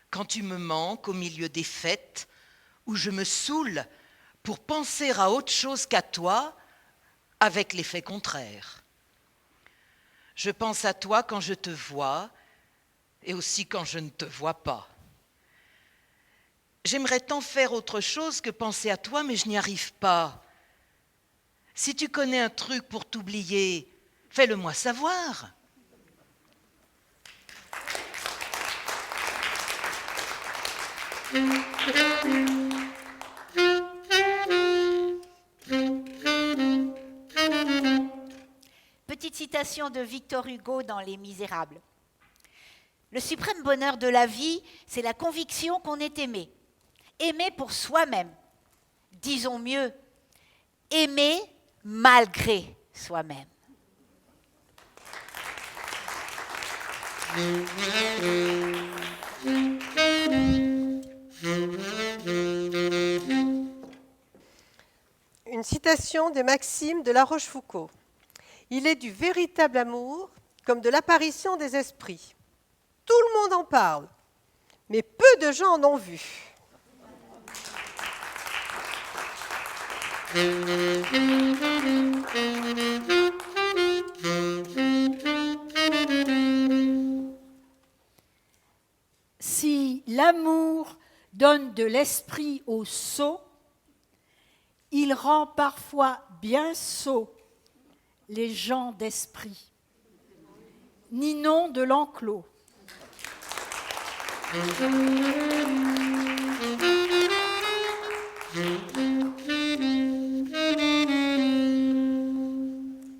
quand tu me manques au milieu des fêtes, où je me saoule pour penser à autre chose qu'à toi, avec l'effet contraire. Je pense à toi quand je te vois, et aussi quand je ne te vois pas. J'aimerais tant faire autre chose que penser à toi, mais je n'y arrive pas. Si tu connais un truc pour t'oublier, fais-le moi savoir. Petite citation de Victor Hugo dans Les Misérables. Le suprême bonheur de la vie, c'est la conviction qu'on est aimé. Aimé pour soi-même. Disons mieux, aimer malgré soi-même. Une citation de Maxime de La Rochefoucauld. Il est du véritable amour comme de l'apparition des esprits. Tout le monde en parle, mais peu de gens en ont vu. Si l'amour donne de l'esprit aux sots, il rend parfois bien sots les gens d'esprit. Ninon de l'Enclos.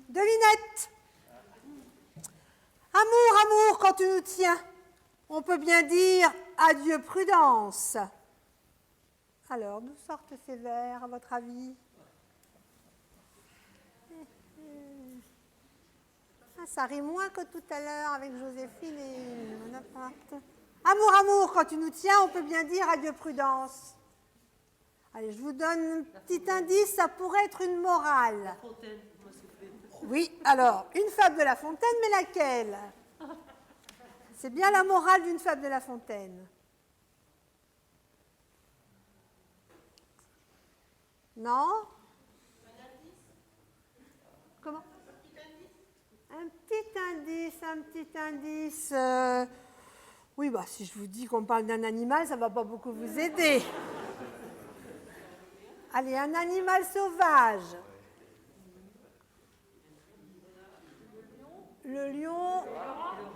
Devinette. Amour, amour, quand tu nous tiens, on peut bien dire adieu prudence. Alors, d'où sortent ces vers, à votre avis? Ah, ça rime moins que tout à l'heure avec Joséphine et Bonaparte. Amour, amour, quand tu nous tiens, on peut bien dire adieu prudence. Allez, je vous donne un petit indice, ça pourrait être une morale. Oui, alors, une fable de La Fontaine, mais laquelle? C'est bien la morale d'une fable de La Fontaine. Non? Comment? Un petit indice. Oui, bah, si je vous dis qu'on parle d'un animal, ça ne va pas beaucoup vous aider. Allez, un animal sauvage. Le lion.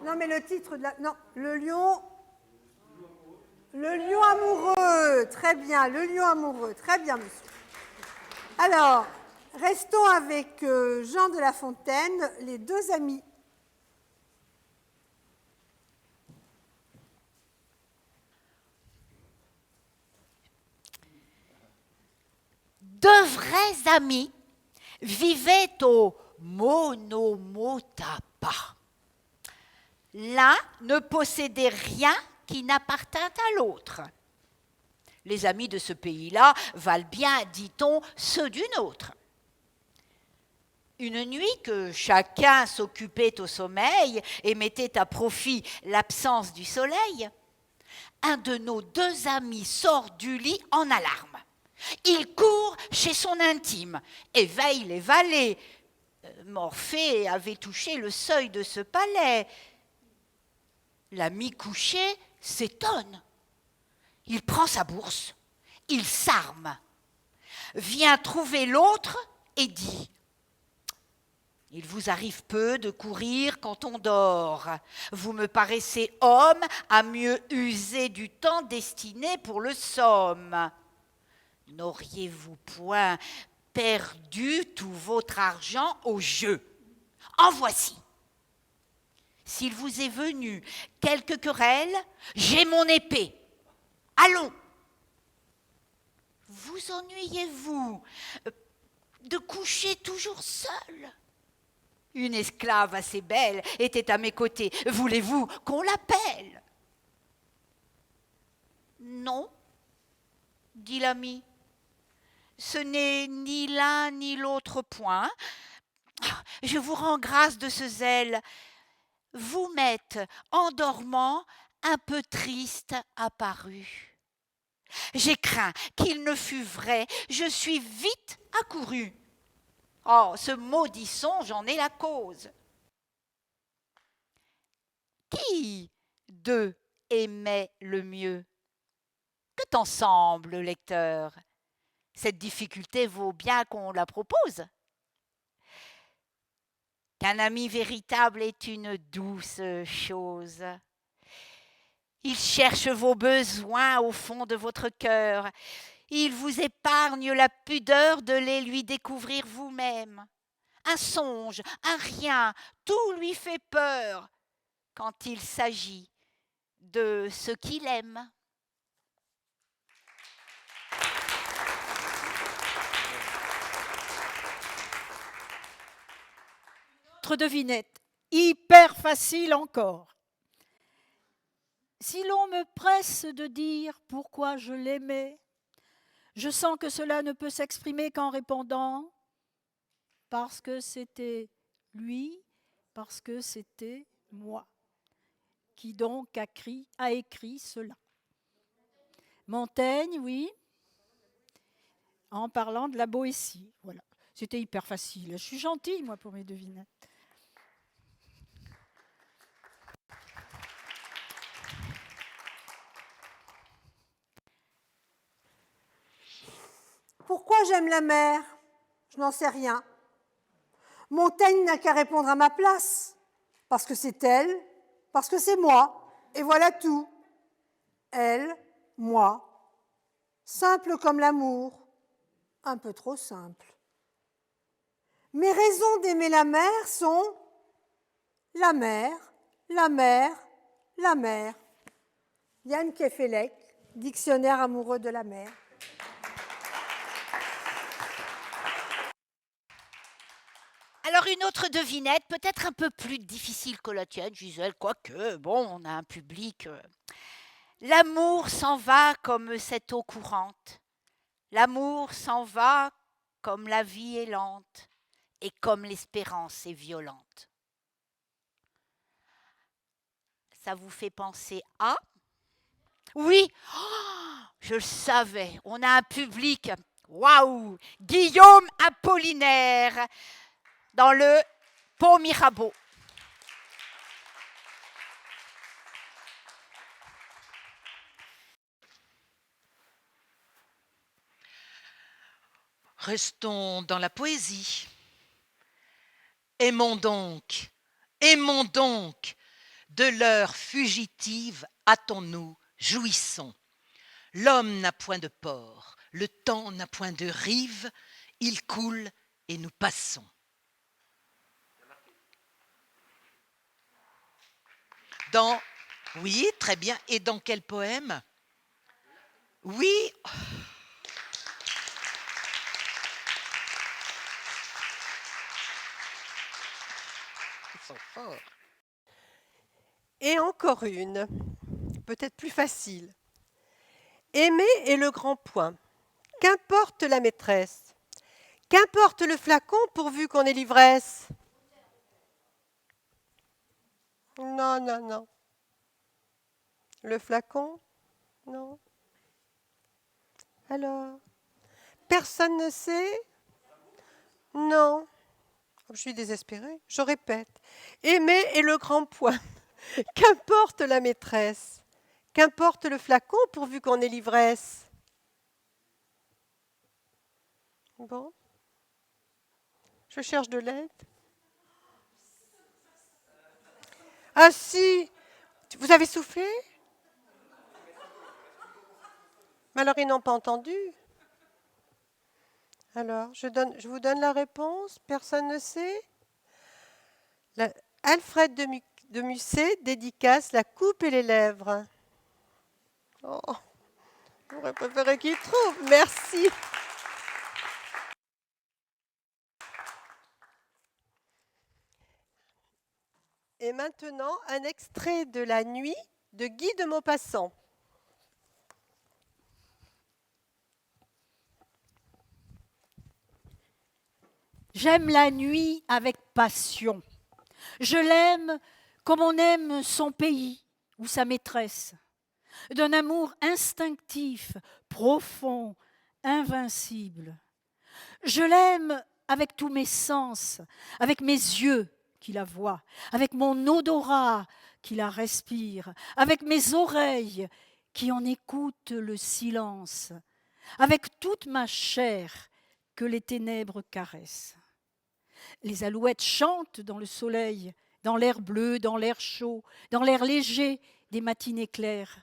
Non, mais le titre de la. Non, le lion. Le lion amoureux. Très bien, le lion amoureux. Très bien, monsieur. Alors, restons avec Jean de La Fontaine, les deux amis. Deux vrais amis vivaient au Monomotapa. L'un ne possédait rien qui n'appartint à l'autre. Les amis de ce pays-là valent bien, dit-on, ceux d'une autre. Une nuit que chacun s'occupait au sommeil et mettait à profit l'absence du soleil, un de nos deux amis sort du lit en alarme. Il court chez son intime, éveille les valets. Morphée avait touché le seuil de ce palais. L'ami couché s'étonne. Il prend sa bourse, il s'arme, vient trouver l'autre et dit « Il vous arrive peu de courir quand on dort. Vous me paraissez homme à mieux user du temps destiné pour le somme. N'auriez-vous point perdu tout votre argent au jeu? En voici. S'il vous est venu quelque querelle, j'ai mon épée. Allons. Vous ennuyez-vous de coucher toujours seul? Une esclave assez belle était à mes côtés. Voulez-vous qu'on l'appelle? Non, dit l'ami. Ce n'est ni l'un ni l'autre point. Je vous rends grâce de ce zèle. Vous m'êtes, en dormant, un peu triste apparu. J'ai craint qu'il ne fût vrai, je suis vite accouru. Oh, ce maudit songe en est la cause. Qui d'eux aimait le mieux? Que t'en semble, lecteur? Cette difficulté vaut bien qu'on la propose. Qu'un ami véritable est une douce chose. Il cherche vos besoins au fond de votre cœur. Il vous épargne la pudeur de les lui découvrir vous-même. Un songe, un rien, tout lui fait peur quand il s'agit de ce qu'il aime. Autre devinette, hyper facile encore. Si l'on me presse de dire pourquoi je l'aimais, je sens que cela ne peut s'exprimer qu'en répondant parce que c'était lui, parce que c'était moi. Qui donc a écrit cela? Montaigne, oui, en parlant de la Boétie. Voilà, c'était hyper facile. Je suis gentille, moi, pour mes devinettes. Pourquoi j'aime la mer? Je n'en sais rien. Montaigne n'a qu'à répondre à ma place. Parce que c'est elle, parce que c'est moi. Et voilà tout. Elle, moi. Simple comme l'amour. Un peu trop simple. Mes raisons d'aimer la mer sont la mer, la mer, la mer. Yann Kefelec, dictionnaire amoureux de la mer. Alors une autre devinette, peut-être un peu plus difficile que la tienne, Gisèle, quoique, bon, on a un public. L'amour s'en va comme cette eau courante. L'amour s'en va comme la vie est lente et comme l'espérance est violente. Ça vous fait penser à? Oui, oh, je le savais, on a un public. Waouh! Guillaume Apollinaire dans le Pont Mirabeau. Restons dans la poésie. Aimons donc, de l'heure fugitive, hâtons-nous, jouissons. L'homme n'a point de port, le temps n'a point de rive, il coule et nous passons. Oui, très bien. Et dans quel poème? Oui. Ils sont forts. Et encore une, peut-être plus facile. Aimer est le grand point. Qu'importe la maîtresse, qu'importe le flacon pourvu qu'on ait l'ivresse. Non, non, non. Le flacon? Non. Alors? Personne ne sait? Non. Je suis désespérée. Je répète. Aimer est le grand point. Qu'importe la maîtresse, qu'importe le flacon pourvu qu'on ait l'ivresse. Bon. Je cherche de l'aide. Ah si, vous avez soufflé? Mais alors ils n'ont pas entendu. Alors, je vous donne la réponse. Personne ne sait? Alfred de Musset dédicace La coupe et les lèvres. Oh, j'aurais préféré qu'il trouve. Merci. Et maintenant, un extrait de La Nuit de Guy de Maupassant. J'aime la nuit avec passion. Je l'aime comme on aime son pays ou sa maîtresse, d'un amour instinctif, profond, invincible. Je l'aime avec tous mes sens, avec mes yeux qui la voient, avec mon odorat qui la respire, avec mes oreilles qui en écoutent le silence, avec toute ma chair que les ténèbres caressent. Les alouettes chantent dans le soleil, dans l'air bleu, dans l'air chaud, dans l'air léger des matinées claires.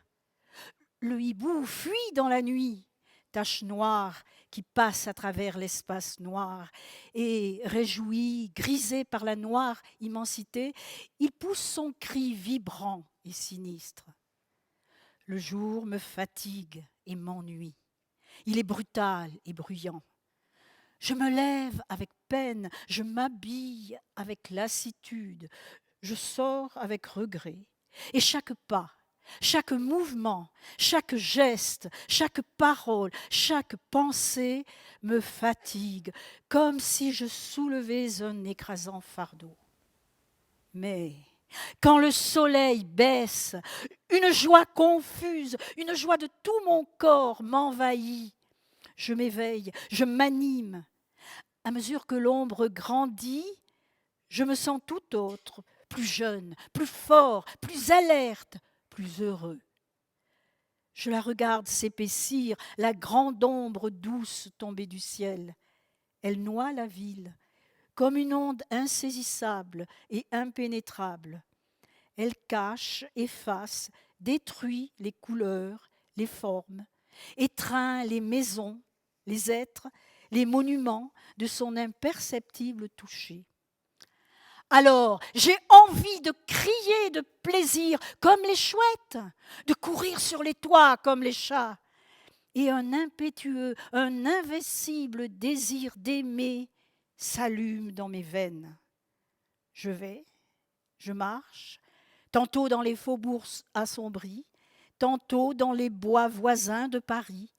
Le hibou fuit dans la nuit, tache noire qui passe à travers l'espace noir, et réjoui, grisé par la noire immensité, il pousse son cri vibrant et sinistre. Le jour me fatigue et m'ennuie. Il est brutal et bruyant. Je me lève avec peine, je m'habille avec lassitude, je sors avec regret. Et chaque pas, chaque mouvement, chaque geste, chaque parole, chaque pensée me fatigue, comme si je soulevais un écrasant fardeau. Mais quand le soleil baisse, une joie confuse, une joie de tout mon corps m'envahit. Je m'éveille, je m'anime. À mesure que l'ombre grandit, je me sens tout autre, plus jeune, plus fort, plus alerte, plus heureux. Je la regarde s'épaissir, la grande ombre douce tombée du ciel. Elle noie la ville, comme une onde insaisissable et impénétrable. Elle cache, efface, détruit les couleurs, les formes, étreint les maisons, les êtres, les monuments de son imperceptible toucher. Alors, j'ai envie de crier de plaisir comme les chouettes, de courir sur les toits comme les chats, et un impétueux, un invincible désir d'aimer s'allume dans mes veines. Je vais, je marche, tantôt dans les faubourgs assombris, tantôt dans les bois voisins de Paris,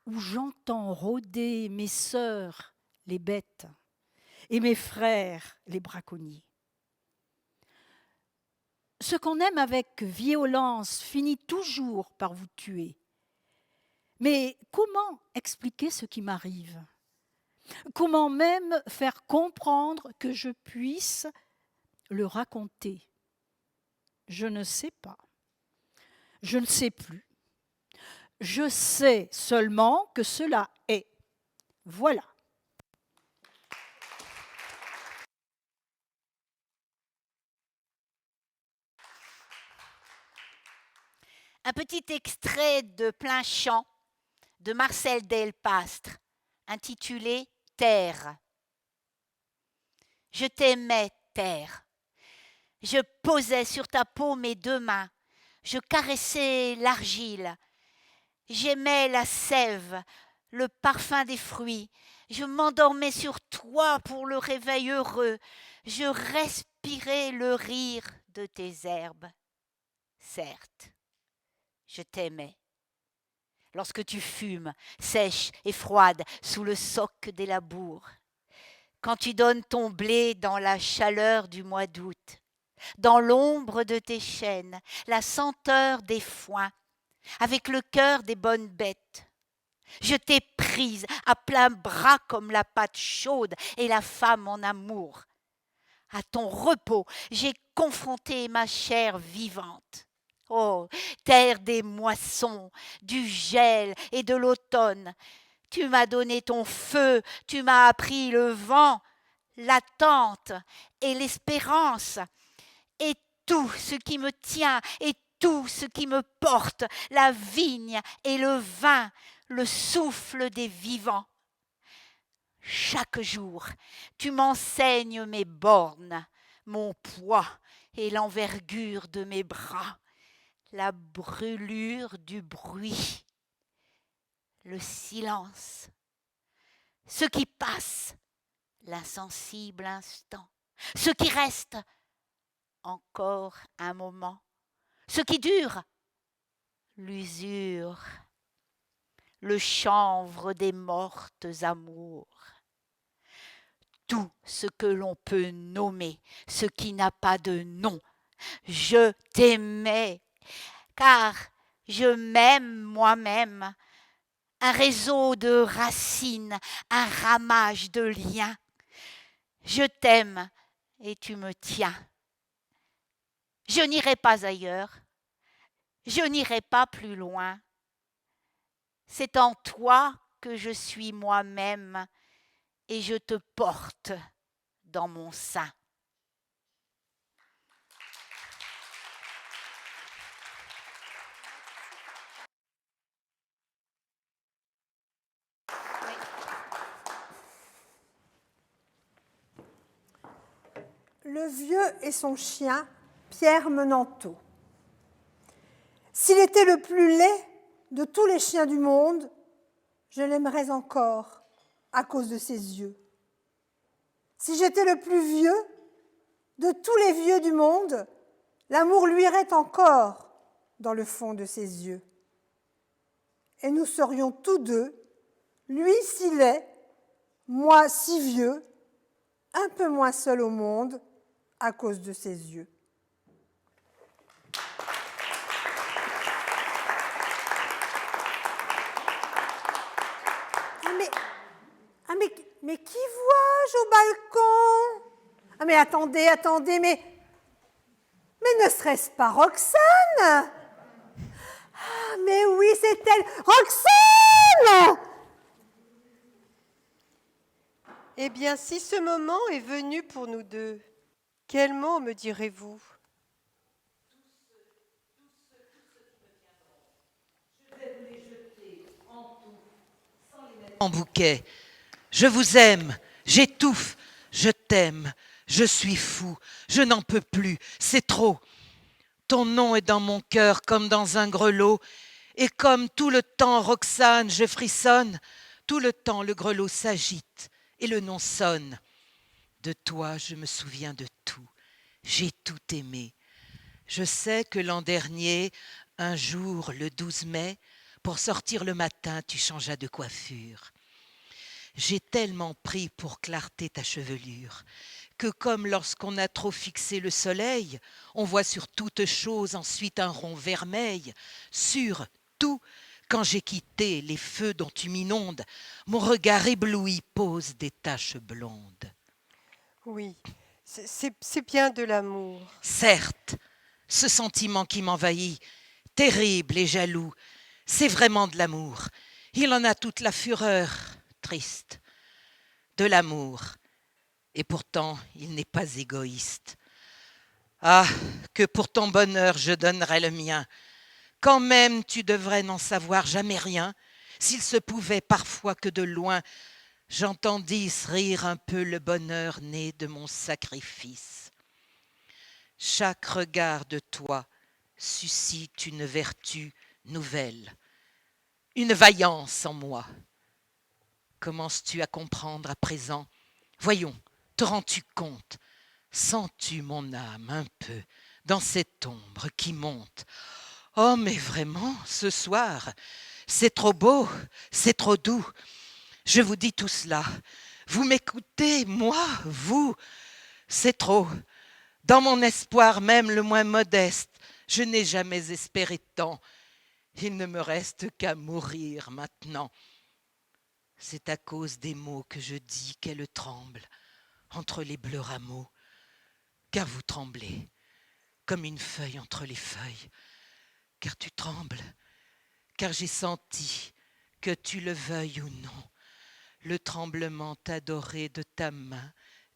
où j'entends rôder mes sœurs, les bêtes, et mes frères, les braconniers. Ce qu'on aime avec violence finit toujours par vous tuer. Mais comment expliquer ce qui m'arrive ? Comment même faire comprendre que je puisse le raconter ? Je ne sais pas. Je ne sais plus. Je sais seulement que cela est. Voilà. Un petit extrait de Plein Chant de Marcel Delpastre, intitulé Terre. Je t'aimais, terre. Je posais sur ta peau mes deux mains. Je caressais l'argile. J'aimais la sève, le parfum des fruits. Je m'endormais sur toi pour le réveil heureux. Je respirais le rire de tes herbes. Certes, je t'aimais. Lorsque tu fumes, sèche et froide, sous le soc des labours. Quand tu donnes ton blé dans la chaleur du mois d'août, dans l'ombre de tes chênes, la senteur des foins, avec le cœur des bonnes bêtes. Je t'ai prise à plein bras comme la pâte chaude et la femme en amour. À ton repos, j'ai confronté ma chair vivante. Oh, terre des moissons, du gel et de l'automne, tu m'as donné ton feu, tu m'as appris le vent, l'attente et l'espérance, et tout ce qui me tient, et tout ce qui me porte, la vigne et le vin, le souffle des vivants. Chaque jour, tu m'enseignes mes bornes, mon poids et l'envergure de mes bras, la brûlure du bruit, le silence, ce qui passe, l'insensible instant, ce qui reste, encore un moment, ce qui dure, l'usure, le chanvre des mortes amours. Tout ce que l'on peut nommer, ce qui n'a pas de nom. Je t'aimais, car je m'aime moi-même. Un réseau de racines, un ramage de liens. Je t'aime et tu me tiens. Je n'irai pas ailleurs, je n'irai pas plus loin. C'est en toi que je suis moi-même et je te porte dans mon sein. Le vieux et son chien, Pierre Menanteau. S'il était le plus laid de tous les chiens du monde, je l'aimerais encore à cause de ses yeux. Si j'étais le plus vieux de tous les vieux du monde, l'amour luirait encore dans le fond de ses yeux. Et nous serions tous deux, lui si laid, moi si vieux, un peu moins seul au monde à cause de ses yeux. Mais qui vois-je au balcon? Ah mais attendez, mais ne serait-ce pas Roxane? Ah mais oui, c'est elle, Roxane! Eh bien, si ce moment est venu pour nous deux, quel mot me direz-vous ? En bouquet. Je vous aime, j'étouffe, je t'aime, je suis fou, je n'en peux plus, c'est trop. Ton nom est dans mon cœur comme dans un grelot, et comme tout le temps, Roxane, je frissonne, tout le temps le grelot s'agite et le nom sonne. De toi, je me souviens de tout. J'ai tout aimé. Je sais que l'an dernier, un jour, le 12 mai, pour sortir le matin, tu changeas de coiffure. J'ai tellement pris pour clarté ta chevelure que comme lorsqu'on a trop fixé le soleil, on voit sur toute chose ensuite un rond vermeil. Sur tout, quand j'ai quitté les feux dont tu m'inondes, mon regard ébloui pose des taches blondes. Oui, c'est bien de l'amour. Certes, ce sentiment qui m'envahit, terrible et jaloux, c'est vraiment de l'amour. Il en a toute la fureur, triste. De l'amour. Et pourtant, il n'est pas égoïste. Ah, que pour ton bonheur je donnerais le mien. Quand même tu devrais n'en savoir jamais rien, s'il se pouvait parfois que de loin, j'entendisse rire un peu le bonheur né de mon sacrifice. Chaque regard de toi suscite une vertu nouvelle, une vaillance en moi. Commences-tu à comprendre à présent? Voyons, te rends-tu compte? Sens-tu mon âme un peu dans cette ombre qui monte? Oh, mais vraiment, ce soir, c'est trop beau, c'est trop doux. Je vous dis tout cela. Vous m'écoutez, moi, vous, c'est trop. Dans mon espoir même le moins modeste, je n'ai jamais espéré tant. Il ne me reste qu'à mourir maintenant. C'est à cause des mots que je dis qu'elle tremble entre les bleus rameaux, car vous tremblez comme une feuille entre les feuilles, car tu trembles, car j'ai senti, que tu le veuilles ou non, le tremblement adoré de ta main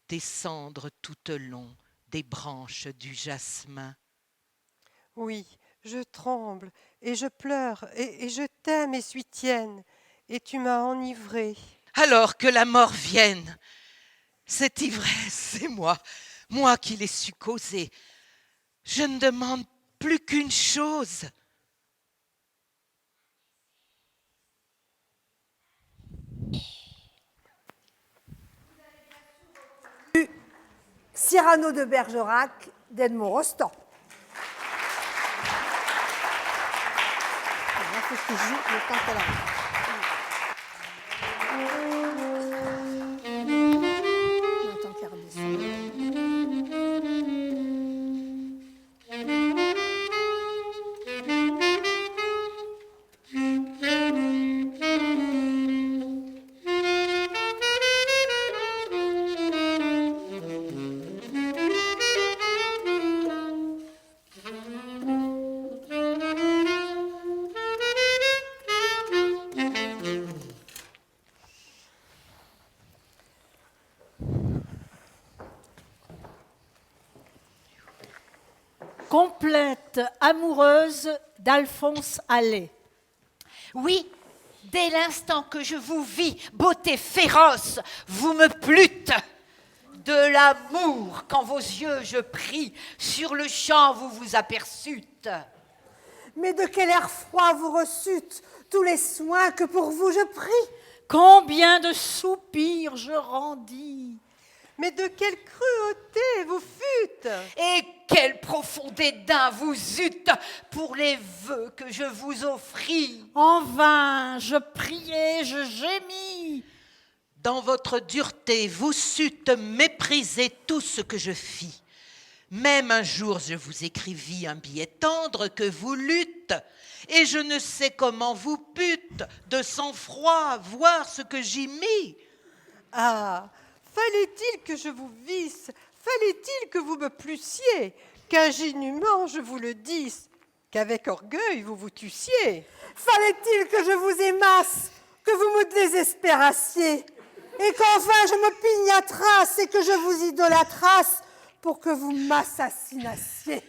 descendre tout au long des branches du jasmin. Oui, je tremble et je pleure et je t'aime et suis tienne, et tu m'as enivrée. Alors que la mort vienne, cette ivresse, c'est moi qui l'ai su causer. Je ne demande plus qu'une chose. Cyrano de Bergerac d'Edmond Rostand. Il faut qu'il joue le temps qu'elle arrive. On entend qu'elle redescend. Complète amoureuse d'Alphonse Allais. Oui, dès l'instant que je vous vis, beauté féroce, vous me plûtes. De l'amour, quand vos yeux je pris, sur le champ vous vous aperçûtes. Mais de quel air froid vous reçûtes tous les soins que pour vous je prie. Combien de soupirs je rendis. Mais de quelle cruauté vous fûtes! Et quel profond dédain vous eûtes pour les vœux que je vous offris. En vain, je priai, je gémis. Dans votre dureté, vous sûtes mépriser tout ce que je fis. Même un jour, je vous écrivis un billet tendre que vous lûtes, et je ne sais comment vous pûtes de sang-froid voir ce que j'y mis. Ah, fallait-il que je vous visse? Fallait-il que vous me plussiez? Qu'ingénument je vous le disse? Qu'avec orgueil vous vous tussiez? Fallait-il que je vous aimasse, que vous me désespérassiez, et qu'enfin je me pignatrasse et que je vous idolâtrasse pour que vous m'assassinassiez?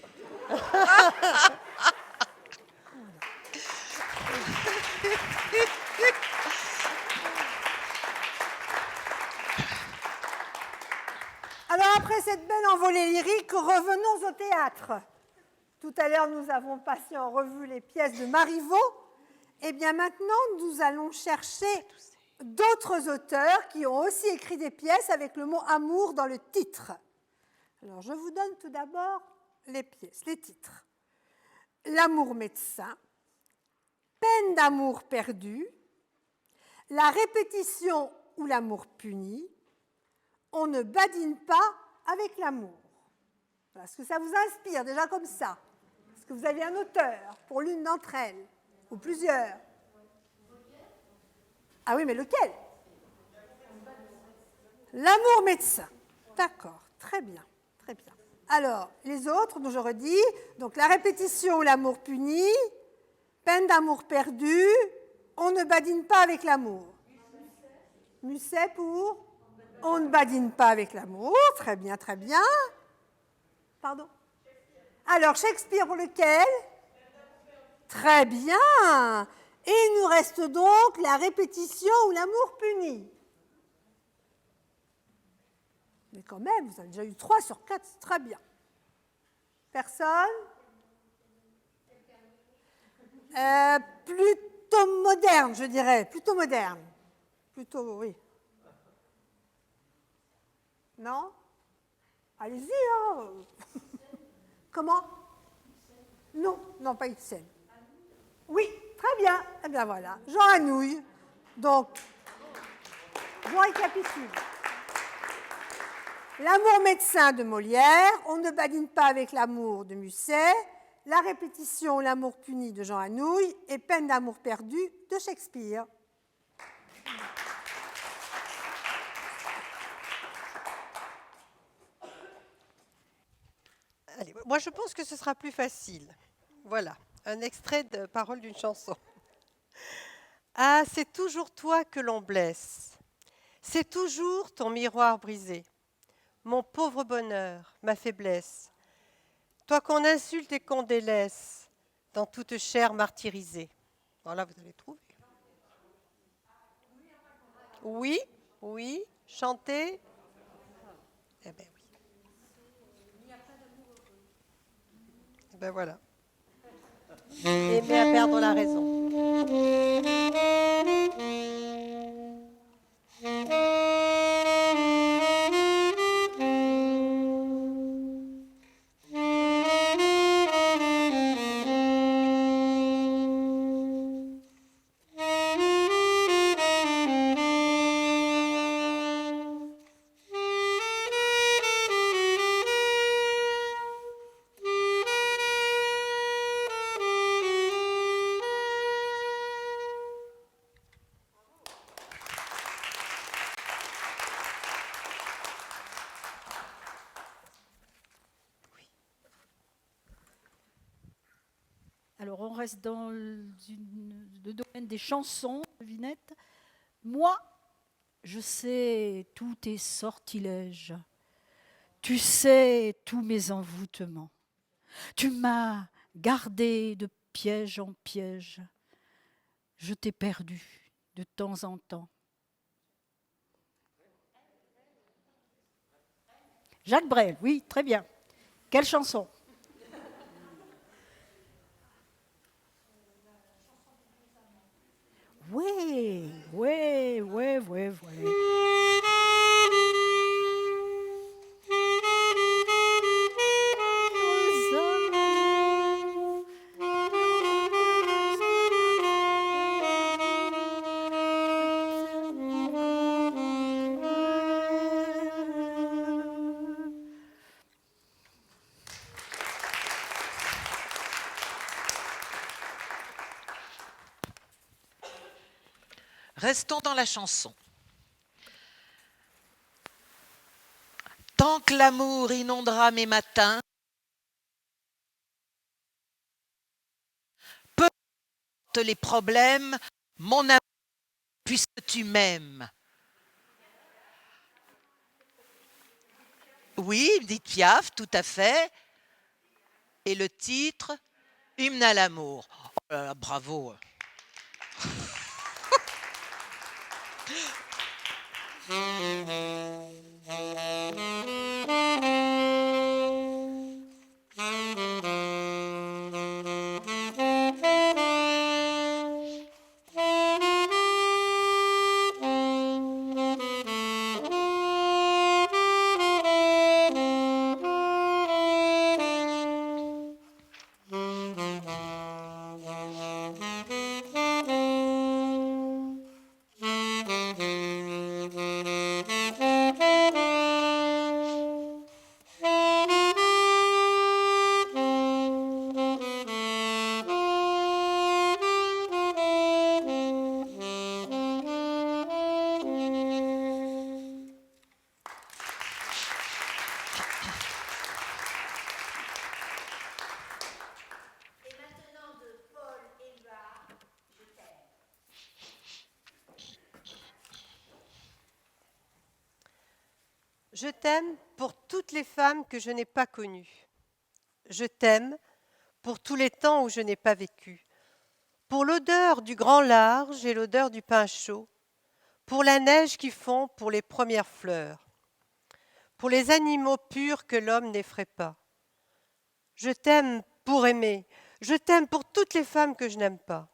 Alors après cette belle envolée lyrique, revenons au théâtre. Tout à l'heure, nous avons passé en revue les pièces de Marivaux. Eh bien maintenant, nous allons chercher d'autres auteurs qui ont aussi écrit des pièces avec le mot amour dans le titre. Alors, je vous donne tout d'abord les pièces, les titres. L'amour médecin, peine d'amour perdue, la répétition ou l'amour puni, on ne badine pas avec l'amour. Voilà, est-ce que ça vous inspire déjà comme ça? Est-ce que vous avez un auteur pour l'une d'entre elles, ou plusieurs? Ah oui, mais lequel? L'amour médecin. D'accord, très bien, très bien. Alors, les autres, dont je redis, donc la répétition ou l'amour puni, peine d'amour perdue, on ne badine pas avec l'amour. Musset pour on ne badine pas avec l'amour, très bien, très bien. Pardon? Alors, Shakespeare pour lequel? Très bien. Et il nous reste donc la répétition ou l'amour puni. Mais quand même, vous avez déjà eu 3 sur 4, c'est très bien. Personne? Plutôt moderne, je dirais. Plutôt moderne. Plutôt, oui. Non? Allez-y, hein. Comment? Non, non, pas Ibsen. Oui, très bien. Eh bien voilà, Jean Anouilh. Donc, je récapitule. L'amour médecin de Molière, on ne badine pas avec l'amour de Musset, la répétition, l'amour puni de Jean Anouilh et peine d'amour perdu de Shakespeare. Allez, moi, je pense que ce sera plus facile. Voilà, un extrait de parole d'une chanson. Ah, c'est toujours toi que l'on blesse. C'est toujours ton miroir brisé. Mon pauvre bonheur, ma faiblesse. Toi qu'on insulte et qu'on délaisse dans toute chair martyrisée. Voilà, vous allez trouver. Oui, oui, chanter. Eh bien oui. Eh bien voilà. Aimer à perdre la raison. Alors, on reste dans le domaine des chansons, devinette. Moi, je sais tous tes sortilèges. Tu sais tous mes envoûtements. Tu m'as gardé de piège en piège. Je t'ai perdu de temps en temps. Jacques Brel, oui, très bien. Quelle chanson? Oui, oui, oui, oui, oui. Restons dans la chanson. Tant que l'amour inondera mes matins, peu importe les problèmes, mon amour, puisque tu m'aimes. Oui, Edith Piaf, tout à fait. Et le titre, Hymne à l'amour. Oh là là, bravo. Je t'aime pour toutes les femmes que je n'ai pas connues. Je t'aime pour tous les temps où je n'ai pas vécu. Pour l'odeur du grand large et l'odeur du pain chaud. Pour la neige qui fond pour les premières fleurs. Pour les animaux purs que l'homme n'effraie pas. Je t'aime pour aimer. Je t'aime pour toutes les femmes que je n'aime pas.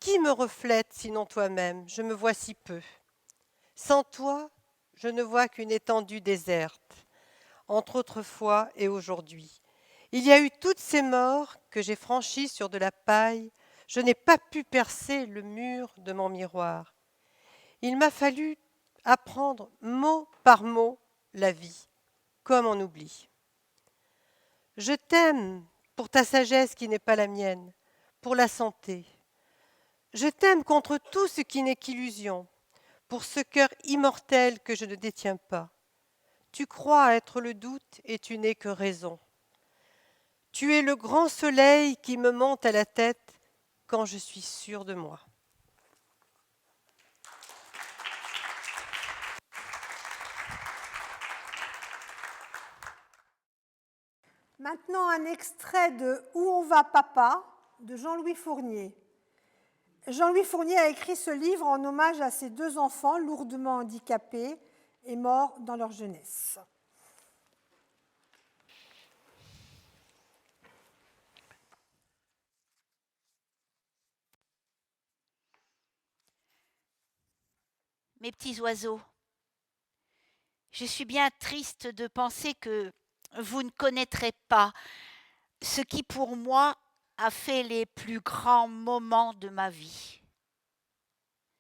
Qui me reflète sinon toi-même? Je me vois si peu. Sans toi, je ne vois qu'une étendue déserte, entre autrefois et aujourd'hui. Il y a eu toutes ces morts que j'ai franchies sur de la paille. Je n'ai pas pu percer le mur de mon miroir. Il m'a fallu apprendre mot par mot la vie, comme on oublie. Je t'aime pour ta sagesse qui n'est pas la mienne, pour la santé. Je t'aime contre tout ce qui n'est qu'illusion, pour ce cœur immortel que je ne détiens pas. Tu crois être le doute et tu n'es que raison. Tu es le grand soleil qui me monte à la tête quand je suis sûre de moi. Maintenant, un extrait de Où on va, papa de Jean-Louis Fournier. Jean-Louis Fournier a écrit ce livre en hommage à ses 2 enfants lourdement handicapés et morts dans leur jeunesse. Mes petits oiseaux, je suis bien triste de penser que vous ne connaîtrez pas ce qui pour moi a fait les plus grands moments de ma vie.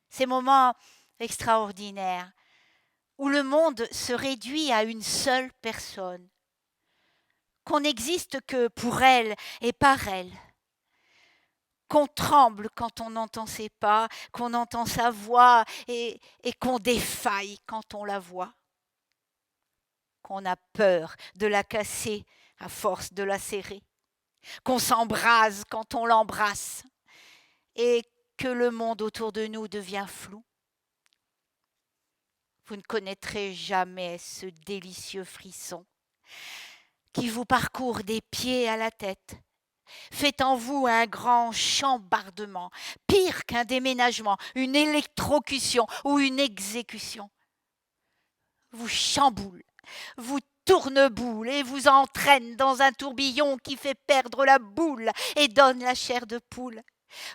Ces moments extraordinaires où le monde se réduit à une seule personne, qu'on n'existe que pour elle et par elle, qu'on tremble quand on entend ses pas, qu'on entend sa voix et qu'on défaille quand on la voit, qu'on a peur de la casser à force de la serrer, qu'on s'embrase quand on l'embrasse et que le monde autour de nous devient flou. Vous ne connaîtrez jamais ce délicieux frisson qui vous parcourt des pieds à la tête, fait en vous un grand chambardement, pire qu'un déménagement, une électrocution ou une exécution. Vous chamboule, vous tourne-boule et vous entraîne dans un tourbillon qui fait perdre la boule et donne la chair de poule.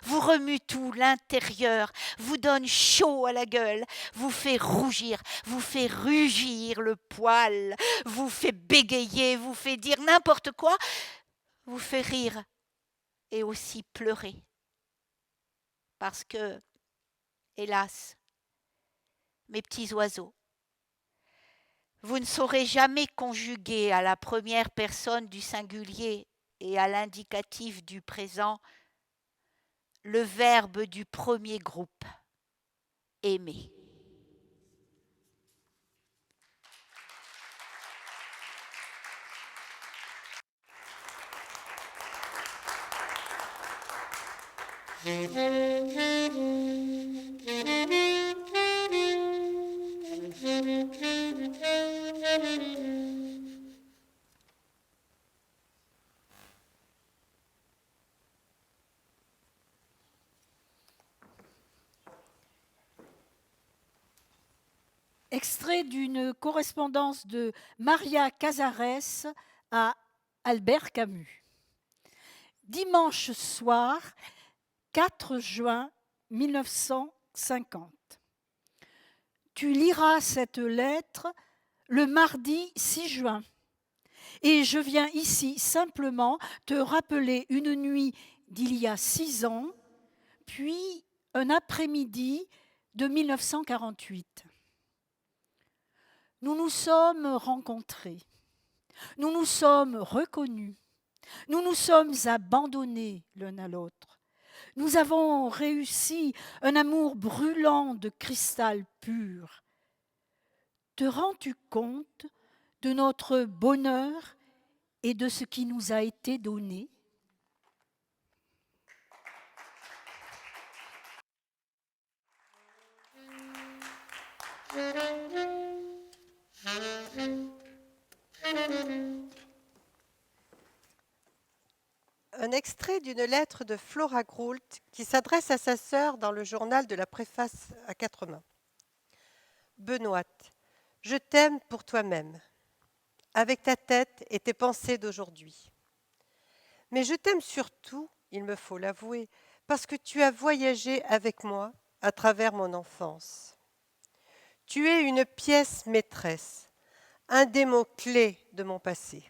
Vous remue tout l'intérieur, vous donne chaud à la gueule, vous fait rougir, vous fait rugir le poil, vous fait bégayer, vous fait dire n'importe quoi, vous fait rire et aussi pleurer. Parce que, hélas, mes petits oiseaux, vous ne saurez jamais conjuguer à la première personne du singulier et à l'indicatif du présent le verbe du premier groupe, aimer. Extrait d'une correspondance de Maria Casares à Albert Camus. Dimanche soir, 4 juin 1950. Tu liras cette lettre le mardi 6 juin. Et je viens ici simplement te rappeler une nuit d'il y a 6 ans, puis un après-midi de 1948. Nous nous sommes rencontrés, nous nous sommes reconnus, nous nous sommes abandonnés l'un à l'autre. Nous avons réussi un amour brûlant de cristal pur. Te rends-tu compte de notre bonheur et de ce qui nous a été donné ? Un extrait d'une lettre de Flora Groult qui s'adresse à sa sœur dans le journal de la préface à 4 mains. Benoît, je t'aime pour toi-même, avec ta tête et tes pensées d'aujourd'hui. Mais je t'aime surtout, il me faut l'avouer, parce que tu as voyagé avec moi à travers mon enfance. Tu es une pièce maîtresse, un des mots clés de mon passé.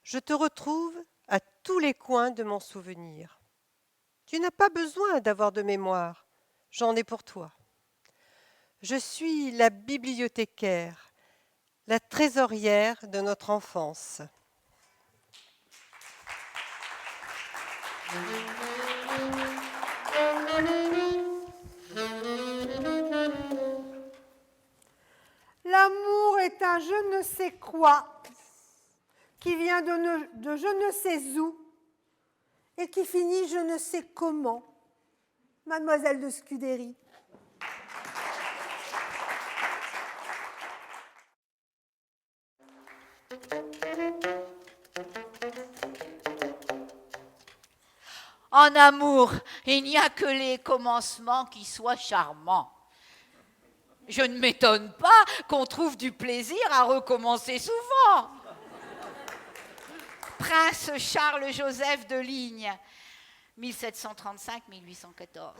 Je te retrouve à tous les coins de mon souvenir. Tu n'as pas besoin d'avoir de mémoire, j'en ai pour toi. Je suis la bibliothécaire, la trésorière de notre enfance. L'amour est un je ne sais quoi qui vient de je ne sais où et qui finit je ne sais comment. Mademoiselle de Scudéry. En amour, il n'y a que les commencements qui soient charmants. Je ne m'étonne pas qu'on trouve du plaisir à recommencer souvent. Prince Charles-Joseph de Ligne, 1735-1814.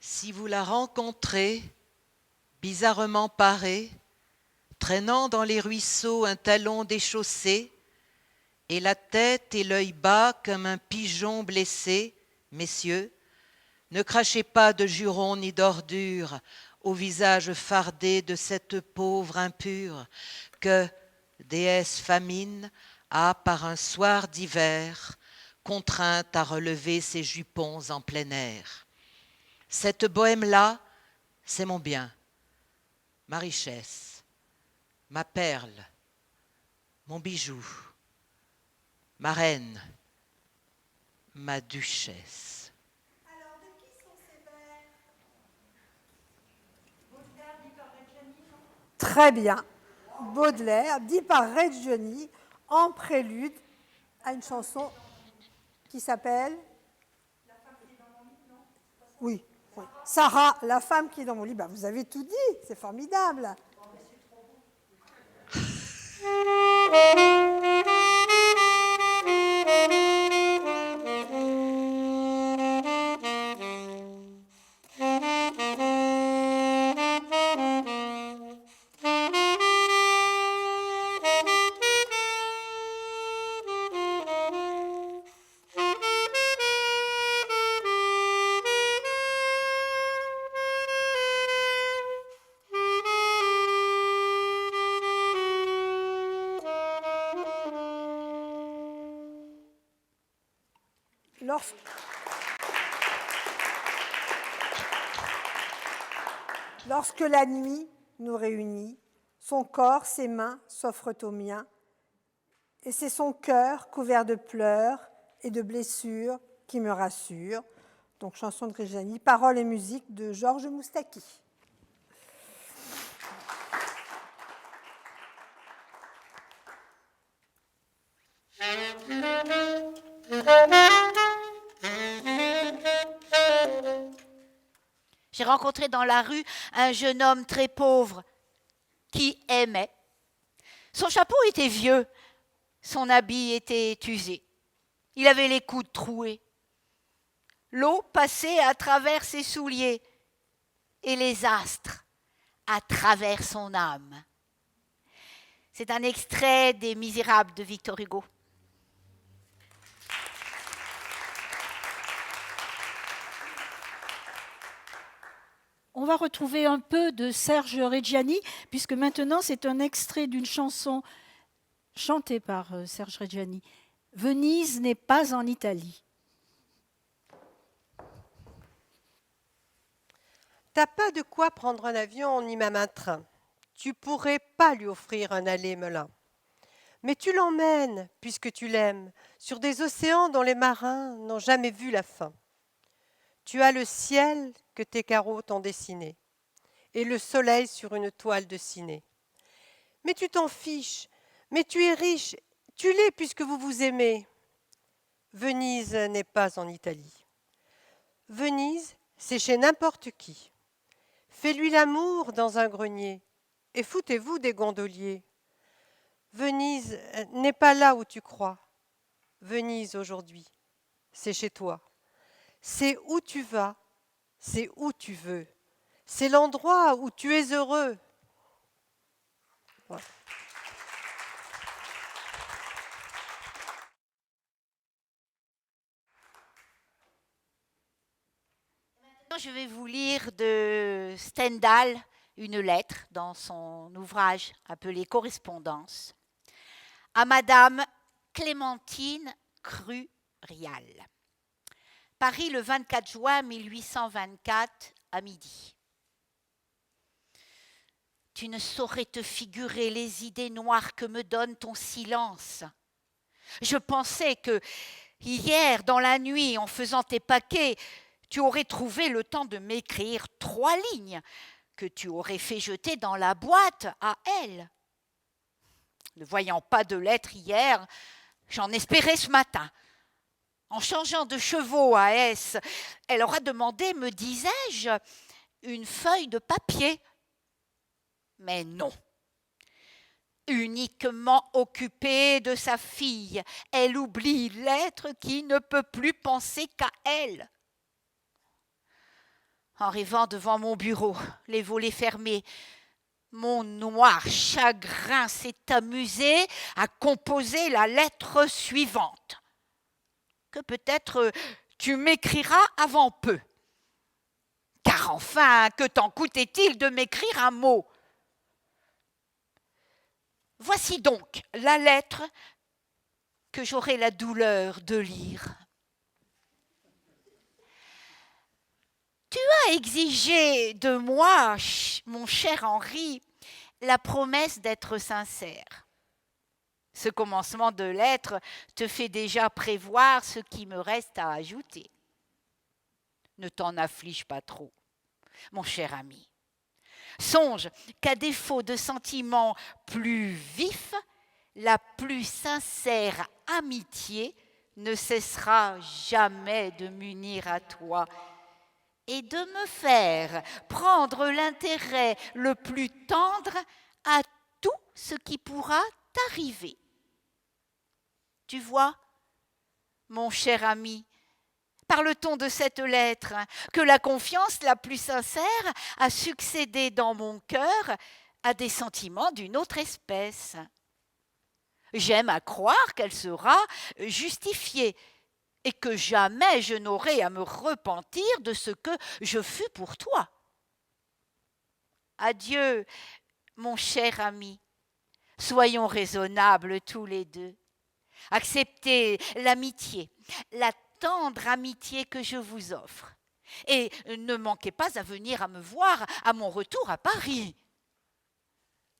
Si vous la rencontrez, bizarrement parée, traînant dans les ruisseaux un talon déchaussé, et la tête et l'œil bas comme un pigeon blessé, messieurs, ne crachez pas de jurons ni d'ordures au visage fardé de cette pauvre impure que, déesse famine, a par un soir d'hiver contrainte à relever ses jupons en plein air. Cette bohème-là, c'est mon bien, ma richesse, ma perle, mon bijou, ma reine, ma duchesse. Alors, de qui sont ces vers? Baudelaire dit par Reggiani. Très bien. Baudelaire dit par Reggiani en prélude à une chanson qui s'appelle La femme qui est dans mon lit, non? Oui. Oui. Sarah, la femme qui est dans mon lit. Ben, vous avez tout dit, c'est formidable. Lorsque la nuit nous réunit, son corps, ses mains s'offrent aux miens, et c'est son cœur couvert de pleurs et de blessures qui me rassure. Donc, chanson de Reggiani, paroles et musique de Georges Moustaki. J'ai rencontré dans la rue un jeune homme très pauvre qui aimait. Son chapeau était vieux, son habit était usé. Il avait les coudes troués. L'eau passait à travers ses souliers et les astres à travers son âme. C'est un extrait des Misérables de Victor Hugo. On va retrouver un peu de Serge Reggiani, puisque maintenant c'est un extrait d'une chanson chantée par Serge Reggiani. Venise n'est pas en Italie. T'as pas de quoi prendre un avion ni même un train. tu pourrais pas lui offrir un aller melun. Mais tu l'emmènes, puisque tu l'aimes, sur des océans dont les marins n'ont jamais vu la fin. Tu as le ciel que tes carreaux t'ont dessiné, et le soleil sur une toile de ciné. Mais tu t'en fiches, mais tu es riche, tu l'es puisque vous vous aimez. Venise n'est pas en Italie. Venise, c'est chez n'importe qui. Fais-lui l'amour dans un grenier, et foutez-vous des gondoliers. Venise n'est pas là où tu crois. Venise aujourd'hui, c'est chez toi. C'est où tu vas, c'est où tu veux. C'est l'endroit où tu es heureux. Voilà. Maintenant, je vais vous lire de Stendhal une lettre dans son ouvrage appelé Correspondance à Madame Clémentine Cru-Rial. Paris, le 24 juin 1824 à midi. Tu ne saurais te figurer les idées noires que me donne ton silence. Je pensais que hier, dans la nuit, en faisant tes paquets, tu aurais trouvé le temps de m'écrire 3 lignes que tu aurais fait jeter dans la boîte à elle. Ne voyant pas de lettre hier, j'en espérais ce matin. En changeant de chevaux à S, elle aura demandé, me disais-je, une feuille de papier. Mais non. Uniquement occupée de sa fille, elle oublie l'être qui ne peut plus penser qu'à elle. En rêvant devant mon bureau, les volets fermés, mon noir chagrin s'est amusé à composer la lettre suivante, que peut-être tu m'écriras avant peu. Car enfin, que t'en coûtait-il de m'écrire un mot ? Voici donc la lettre que j'aurai la douleur de lire. Tu as exigé de moi, mon cher Henri, la promesse d'être sincère. Ce commencement de lettre te fait déjà prévoir ce qui me reste à ajouter. Ne t'en afflige pas trop, mon cher ami. Songe qu'à défaut de sentiments plus vifs, la plus sincère amitié ne cessera jamais de m'unir à toi et de me faire prendre l'intérêt le plus tendre à tout ce qui pourra t'arriver. Tu vois, mon cher ami, par le ton de cette lettre, que la confiance la plus sincère a succédé dans mon cœur à des sentiments d'une autre espèce. J'aime à croire qu'elle sera justifiée et que jamais je n'aurai à me repentir de ce que je fus pour toi. Adieu, mon cher ami, soyons raisonnables tous les deux. Acceptez l'amitié, la tendre amitié que je vous offre. Et ne manquez pas à venir me voir à mon retour à Paris.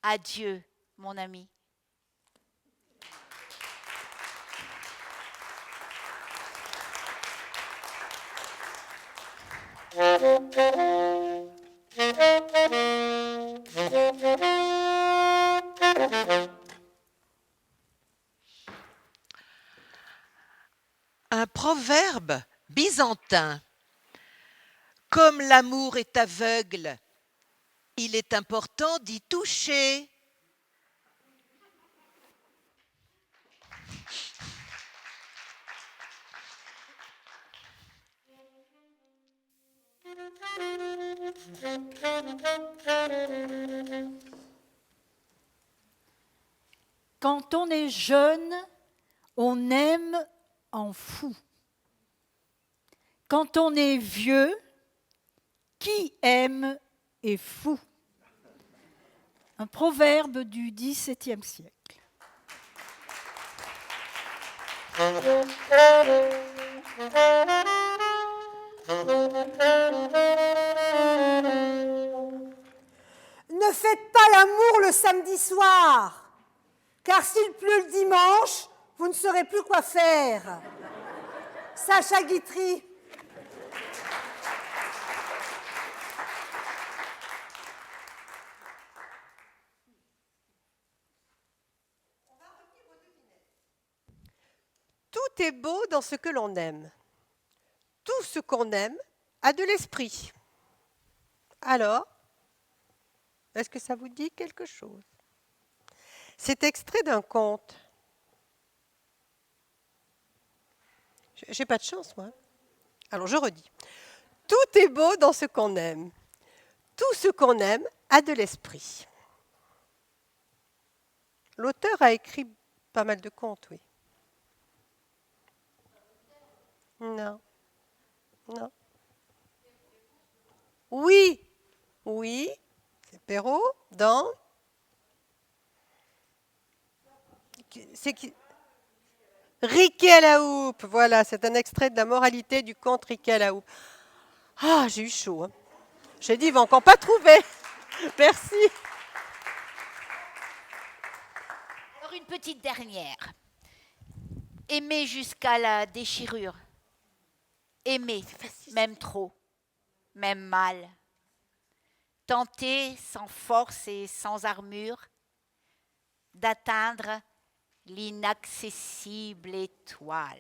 Adieu, mon ami. Un proverbe byzantin. Comme l'amour est aveugle, il est important d'y toucher. Quand on est jeune, on aime en fou. Quand on est vieux, qui aime est fou. Un proverbe du XVIIe siècle. Ne faites pas l'amour le samedi soir, car s'il pleut le dimanche, vous ne saurez plus quoi faire. Sacha Guitry. Tout est beau dans ce que l'on aime. Tout ce qu'on aime a de l'esprit. Alors, est-ce que ça vous dit quelque chose? C'est extrait d'un conte. J'ai pas de chance, moi. Alors, je redis. Tout est beau dans ce qu'on aime. Tout ce qu'on aime a de l'esprit. L'auteur a écrit pas mal de contes, oui. Non. Non. Oui. Oui. C'est Perrault dans... C'est qui? Riquet à la houppe. Voilà, c'est un extrait de la moralité du conte Riquet à la houppe. Ah, j'ai eu chaud. Hein. J'ai dit, il va encore pas trouver. Merci. Alors une petite dernière. Aimer jusqu'à la déchirure. Aimer, même trop, même mal. Tenter sans force et sans armure d'atteindre l'inaccessible étoile.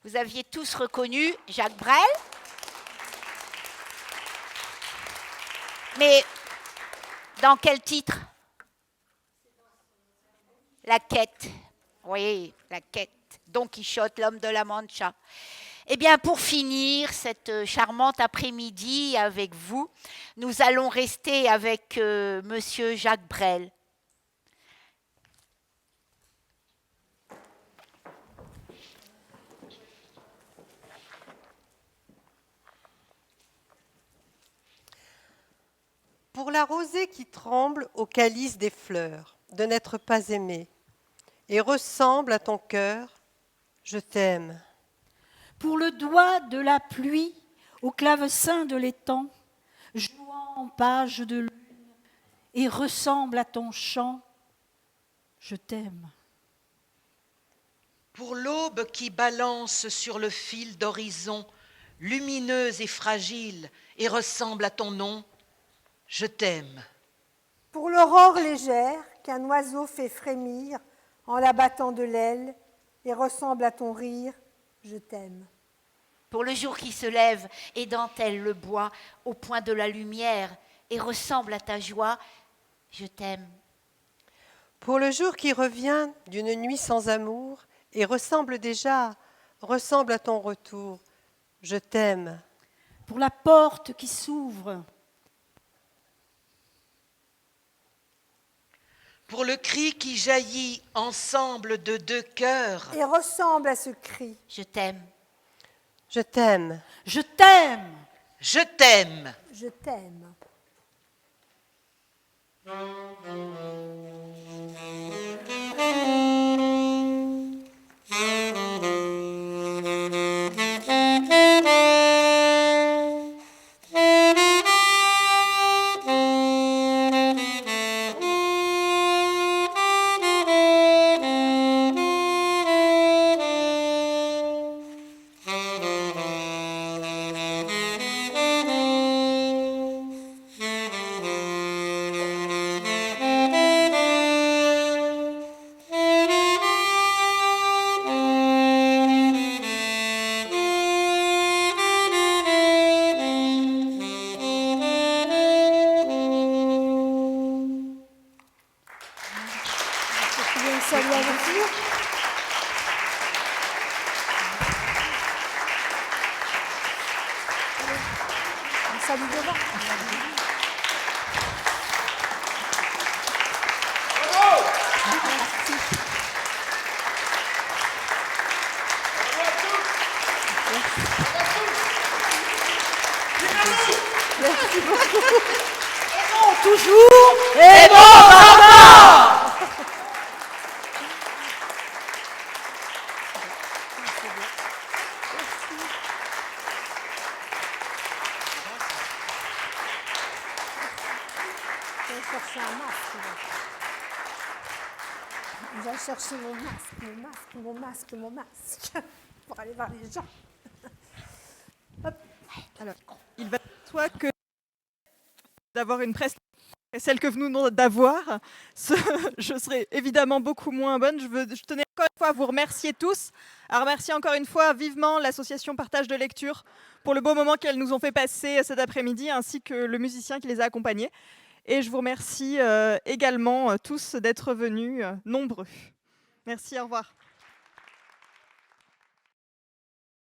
Vous aviez tous reconnu Jacques Brel. Mais dans quel titre? La quête. Oui, la quête. Don Quichotte, l'homme de la Mancha. Eh bien, pour finir cette charmante après-midi avec vous, nous allons rester avec Monsieur Jacques Brel. Pour la rosée qui tremble au calice des fleurs, de n'être pas aimée, et ressemble à ton cœur, je t'aime. Pour le doigt de la pluie au clavecin de l'étang, jouant en page de lune et ressemble à ton chant, je t'aime. Pour l'aube qui balance sur le fil d'horizon, lumineuse et fragile, et ressemble à ton nom, je t'aime. Pour l'aurore légère qu'un oiseau fait frémir en la battant de l'aile et ressemble à ton rire, je t'aime. Pour le jour qui se lève et dentelle le bois au point de la lumière et ressemble à ta joie, je t'aime. Pour le jour qui revient d'une nuit sans amour et ressemble à ton retour, je t'aime. Pour la porte qui s'ouvre. Pour le cri qui jaillit ensemble de deux cœurs, Et ressemble à ce cri. Je t'aime. Je t'aime. Je t'aime. je t'aime. Je t'aime. Tu veux me saluer avec nous? On salue devant. Merci beaucoup. Toujours Et Je vais chercher un masque. Je vais chercher mon masque, pour aller voir les gens. Alors, il va de soi que d'avoir une presse et celle que nous venons d'avoir, je serai évidemment beaucoup moins bonne. Je tenais encore une fois à vous remercier tous, à remercier encore une fois vivement l'association Partage de lecture pour le beau moment qu'elles nous ont fait passer cet après-midi, ainsi que le musicien qui les a accompagnés. Et je vous remercie également tous d'être venus nombreux. Merci, au revoir.